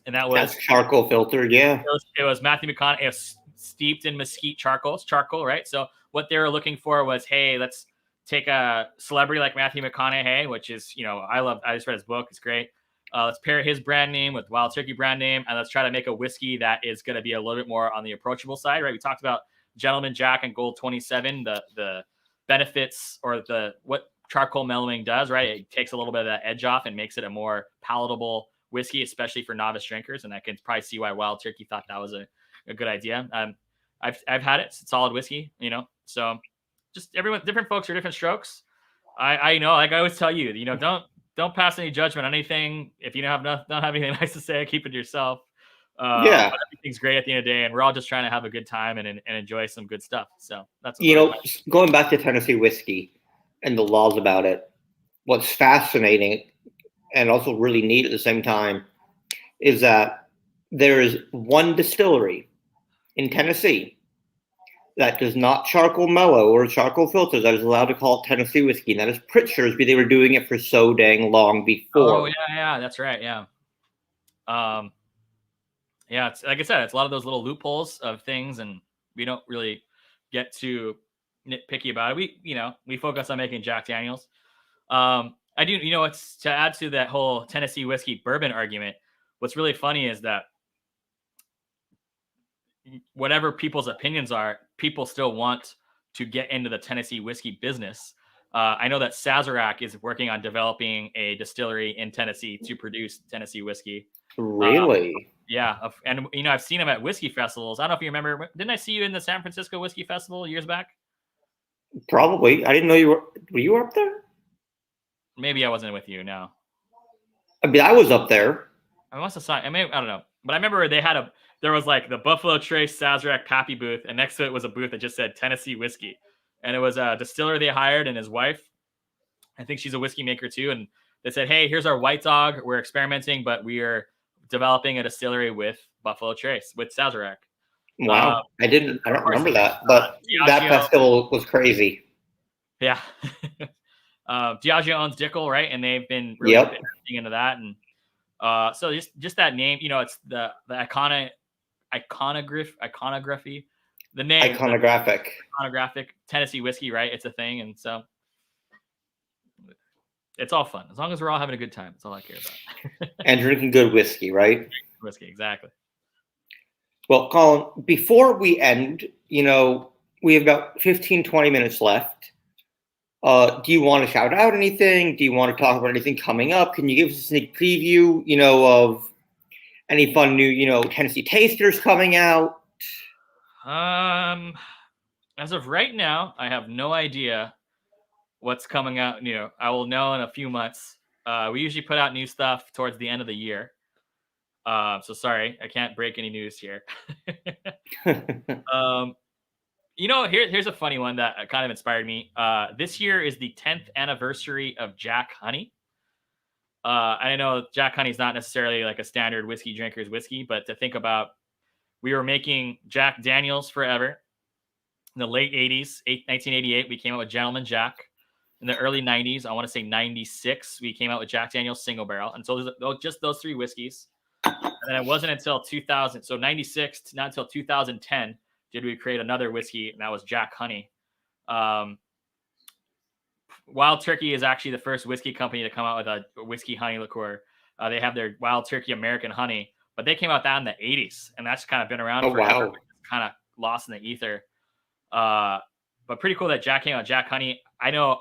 And that's
charcoal filter, yeah.
It was Matthew McConaughey. It was steeped in mesquite charcoal. It's charcoal, right? So what they were looking for was, hey, let's take a celebrity like Matthew McConaughey, which is, I just read his book. It's great. Let's pair his brand name with Wild Turkey brand name, and let's try to make a whiskey that is going to be a little bit more on the approachable side, right? We talked about Gentleman Jack and Gold 27, the benefits or what charcoal mellowing does, right? It takes a little bit of that edge off and makes it a more palatable whiskey, especially for novice drinkers. And I can probably see why Wild Turkey thought that was a good idea. I've had it. It's solid whiskey, so just different folks are different strokes. I know, like I always tell you, don't pass any judgment on anything. If you don't have anything nice to say, keep it to yourself.
Yeah,
everything's great at the end of the day, and we're all just trying to have a good time and enjoy some good stuff. So that's
going back to Tennessee whiskey and the laws about it. What's fascinating and also really neat at the same time is that there is one distillery in Tennessee that does not charcoal mellow or charcoal filter that is allowed to call it Tennessee whiskey, and that is Pritchard's. They were doing it for so dang long before.
Oh yeah, that's right. Yeah, yeah. It's like I said, it's a lot of those little loopholes of things, and we don't really get too nitpicky about it. We focus on making Jack Daniels. I do, it's to add to that whole Tennessee whiskey bourbon argument. What's really funny is that whatever people's opinions are, people still want to get into the Tennessee whiskey business. I know that Sazerac is working on developing a distillery in Tennessee to produce Tennessee whiskey.
Really?
Yeah, and I've seen him at whiskey festivals. I don't know if you remember. Didn't I see you in the San Francisco Whiskey Festival years back?
Probably. I didn't know you were. Were you up there?
Maybe I wasn't with you. No,
I mean, I was up there.
I must have saw. I don't know, but I remember there was like the Buffalo Trace Sazerac Pappy booth, and next to it was a booth that just said Tennessee Whiskey, and it was a distiller they hired and his wife. I think she's a whiskey maker too, and they said, "Hey, here's our White Dog. We're experimenting, but we are developing a distillery with Buffalo Trace with Sazerac."
Wow, I don't remember that, but that festival was crazy.
Yeah. Diageo owns Dickel, right? And they've been really investing into that. And so just that name, it's the iconography, the name. Iconographic Tennessee whiskey, right? It's a thing. And so it's all fun. As long as we're all having a good time. That's all I care about.
And drinking good whiskey, right?
Whiskey, exactly.
Well, Colin, before we end, we have about 15, 20 minutes left. Do you want to shout out anything? Do you want to talk about anything coming up? Can you give us a sneak preview, of any fun new, Tennessee tasters coming out?
As of right now, I have no idea what's coming out new. I will know in a few months. We usually put out new stuff towards the end of the year. So sorry, I can't break any news here. Here's a funny one that kind of inspired me. This year is the 10th anniversary of Jack Honey. I know Jack Honey is not necessarily like a standard whiskey drinker's whiskey, but to think about, we were making Jack Daniels forever. In the late 80s, 1988, we came out with Gentleman Jack. In the early 90s, I want to say 96, we came out with Jack Daniels Single Barrel. And so just those three whiskeys. And then it wasn't until 2000, so 96, not until 2010, did we create another whiskey, and that was Jack Honey. Wild Turkey is actually the first whiskey company to come out with a whiskey honey liqueur. They have their Wild Turkey American Honey, but they came out that in the 80s, and that's kind of been around forever. Wow. Kind of lost in the ether. But pretty cool that Jack came out. Jack Honey, I know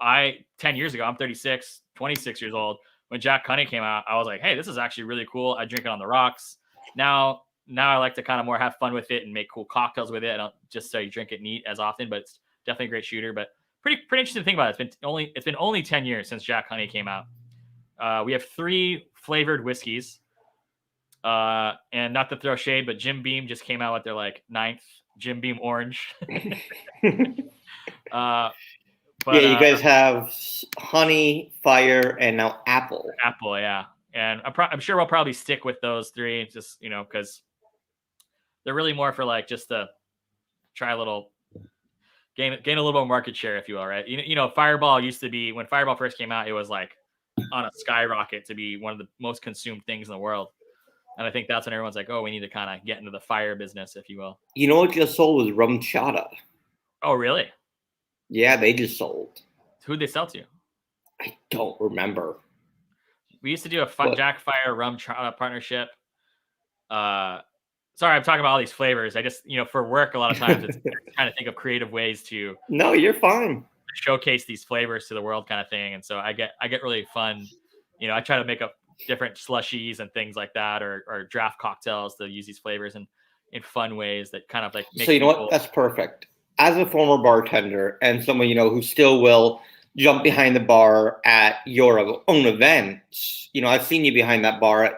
10 years ago, I'm 36, 26 years old. When Jack Honey came out, I was like, hey, this is actually really cool. I drink it on the rocks. Now I like to kind of more have fun with it and make cool cocktails with it. I don't just say drink it neat as often, but it's definitely a great shooter. But pretty interesting to think about it. It's been only 10 years since Jack Honey came out. We have 3 flavored whiskeys. And not to throw shade, but Jim Beam just came out with their 9th Jim Beam Orange.
But, you guys have honey, fire, and now apple.
Apple, yeah. And I'm sure we'll probably stick with those 3, just, because they're really more for just to try a little, gain a little bit of market share, if you will, right? Fireball used to be, when Fireball first came out, it was on a skyrocket to be one of the most consumed things in the world. And I think that's when everyone's like, oh, we need to kind of get into the fire business, if you will.
You know what just sold was Rum Chata.
Oh, really?
Yeah, they just sold.
Who'd they sell to?
I don't remember.
We used to do a Jack Fire Rum Chata partnership. Sorry, I'm talking about all these flavors. I just, for work, a lot of times it's trying to think of creative ways to.
No, you're fine.
Showcase these flavors to the world, kind of thing. And so I get really fun. I try to make up different slushies and things like that, or draft cocktails to use these flavors in fun ways that kind of make.
So you know what? That's perfect. As a former bartender and someone who still will jump behind the bar at your own events, I've seen you behind that bar at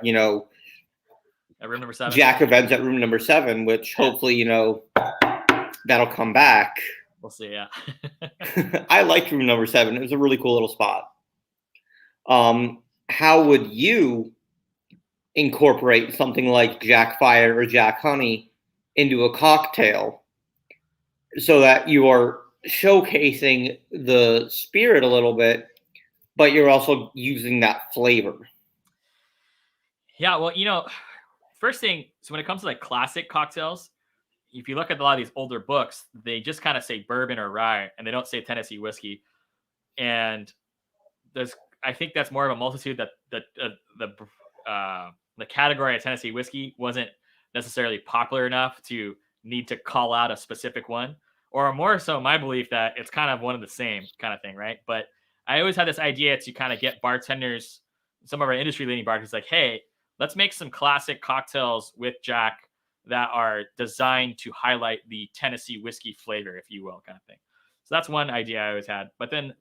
at room number 7.
Jack events at room number 7, which hopefully that'll come back.
We'll see. Yeah.
I liked room number 7. It was a really cool little spot. How would you incorporate something like Jack Fire or Jack Honey into a cocktail so that you are showcasing the spirit a little bit, but you're also using that flavor?
Yeah, well, first thing, so when it comes to classic cocktails, if you look at a lot of these older books, they just kind of say bourbon or rye, and they don't say Tennessee whiskey. And I think that's more of a multitude that the category of Tennessee whiskey wasn't necessarily popular enough to need to call out a specific one, or more so my belief that it's kind of one of the same kind of thing, right? But I always had this idea to kind of get bartenders, some of our industry leading bartenders, like, hey, let's make some classic cocktails with Jack that are designed to highlight the Tennessee whiskey flavor, if you will, kind of thing. So that's one idea I always had. But then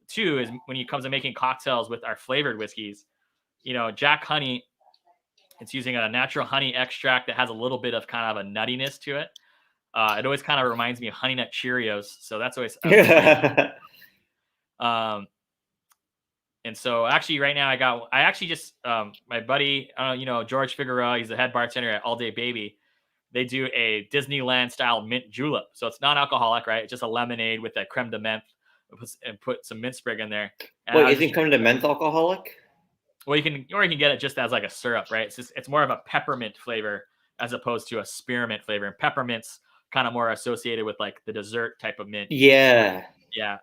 two is when it comes to making cocktails with our flavored whiskeys, Jack Honey, it's using a natural honey extract that has a little bit of kind of a nuttiness to it. It always kind of reminds me of Honey Nut Cheerios. So that's always. And so actually right now I actually just, my buddy, George Figueroa, he's the head bartender at All Day Baby. They do a Disneyland style mint julep. So it's non-alcoholic, right? It's just a lemonade with a creme de menthe and put some mint sprig in there. And
wait, isn't creme de menthe alcoholic?
Well, you can get it just as like a syrup, right? It's more of a peppermint flavor as opposed to a spearmint flavor. And peppermint's kind of more associated with like the dessert type of mint.
Yeah.
Yeah.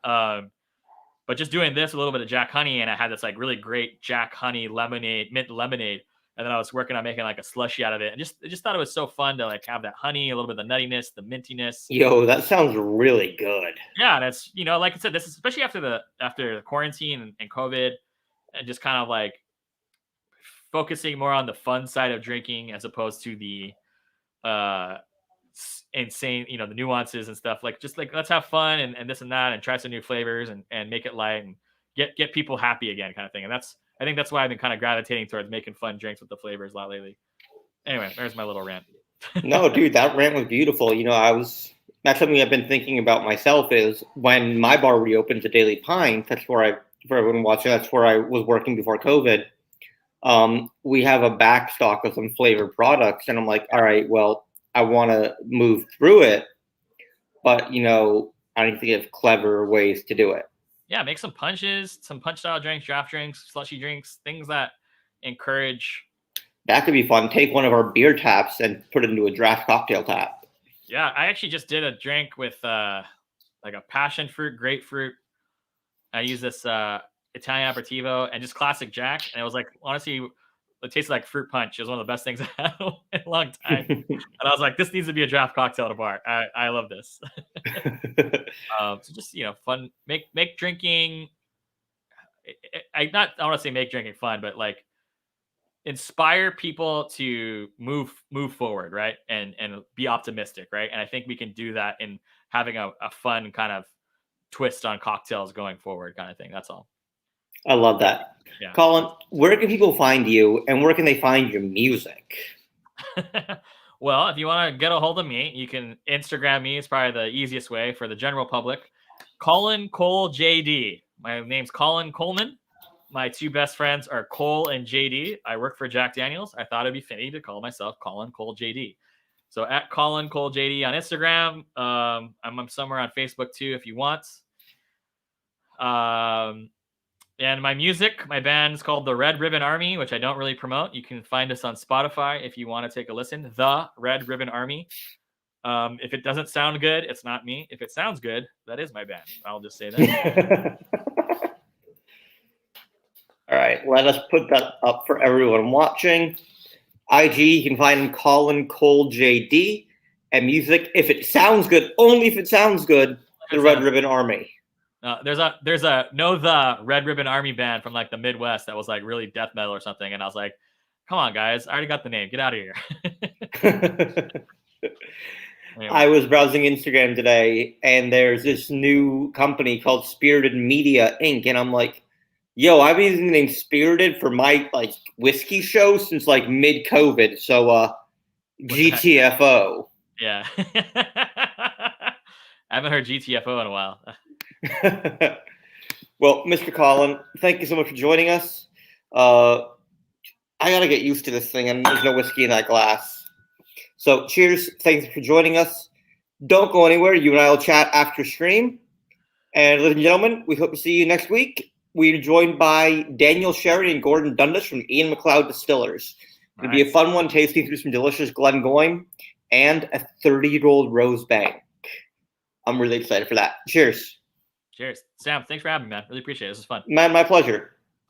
But just doing this, a little bit of Jack Honey, and I had this like really great Jack Honey lemonade, mint lemonade. And then I was working on making like a slushy out of it. And just thought it was so fun to like have that honey, a little bit of the nuttiness, the mintiness.
Yo, that sounds really good.
Yeah. And it's, like I said, this is especially after the quarantine and COVID, and just kind of like focusing more on the fun side of drinking as opposed to the insane, the nuances and stuff. Like, just like, let's have fun and this and that, and try some new flavors and make it light and get people happy again, kind of thing. And I think that's why I've been kind of gravitating towards making fun drinks with the flavors a lot lately. Anyway, there's my little rant.
No, dude, that rant was beautiful. That's something I've been thinking about myself is when my bar reopened to Daily Pine, for everyone watching, that's where I was working before COVID. We have a back stock of some flavored products, and I'm like, all right, well, I want to move through it, but I need to think of clever ways to do it.
Yeah, make some punches, some punch style drinks, draft drinks, slushy drinks, things that encourage.
That could be fun. Take one of our beer taps and put it into a draft cocktail tap.
Yeah, I actually just did a drink with like a passion fruit, grapefruit. I use this Italian aperitivo and just classic Jack, and it was like, honestly, it tasted like fruit punch. It was one of the best things I had in a long time. And I was like, this needs to be a draft cocktail at a bar. I love this. So just, fun, make drinking. I want to say make drinking fun, but like inspire people to move forward. Right. And be optimistic. Right. And I think we can do that in having a fun kind of twist on cocktails going forward, kind of thing. That's all.
I love that.
Yeah.
Colin, where can people find you, and where can they find your music?
Well, if you want to get a hold of me, you can Instagram me. It's probably the easiest way for the general public. Colin Cole JD. My name's Colin Coleman. My two best friends are Cole and JD. I work for Jack Daniels. I thought it'd be fitting to call myself Colin Cole JD. So at Colin Cole JD on Instagram. I'm somewhere on Facebook too if you want. And my music, my band is called The Red Ribbon Army, which I don't really promote. You can find us on Spotify if you want to take a listen. The Red Ribbon Army. If it doesn't sound good, it's not me. If it sounds good, that is my band. I'll just say that.
All right, let us put that up for everyone watching. IG, you can find Colin Cole JD. And music, if it sounds good, only if it sounds good, The Red Ribbon Army.
There's a the Red Ribbon Army band from like the Midwest that was like really death metal or something, and I was like, come on guys, I already got the name, get out of here. Anyway.
I was browsing Instagram today, and there's this new company called Spirited Media Inc., and I'm like, yo, I've been using the name Spirited for my like whiskey show since like mid-COVID, so GTFO.
Yeah. I haven't heard GTFO in a while.
Well, Mr. Colin, thank you so much for joining us. I gotta get used to this thing, and there's no whiskey in that glass. So cheers. Thanks for joining us. Don't go anywhere. You and I will chat after stream. And ladies and gentlemen, we hope to see you next week. We're joined by Daniel Sherry and Gordon Dundas from Ian McLeod Distillers. It'll be a fun one, tasting through some delicious Glengoyne and a 30-year-old Rose Bank. I'm really excited for that. Cheers.
Cheers. Sam, thanks for having me, man. Really appreciate it. This was fun.
Man, my pleasure.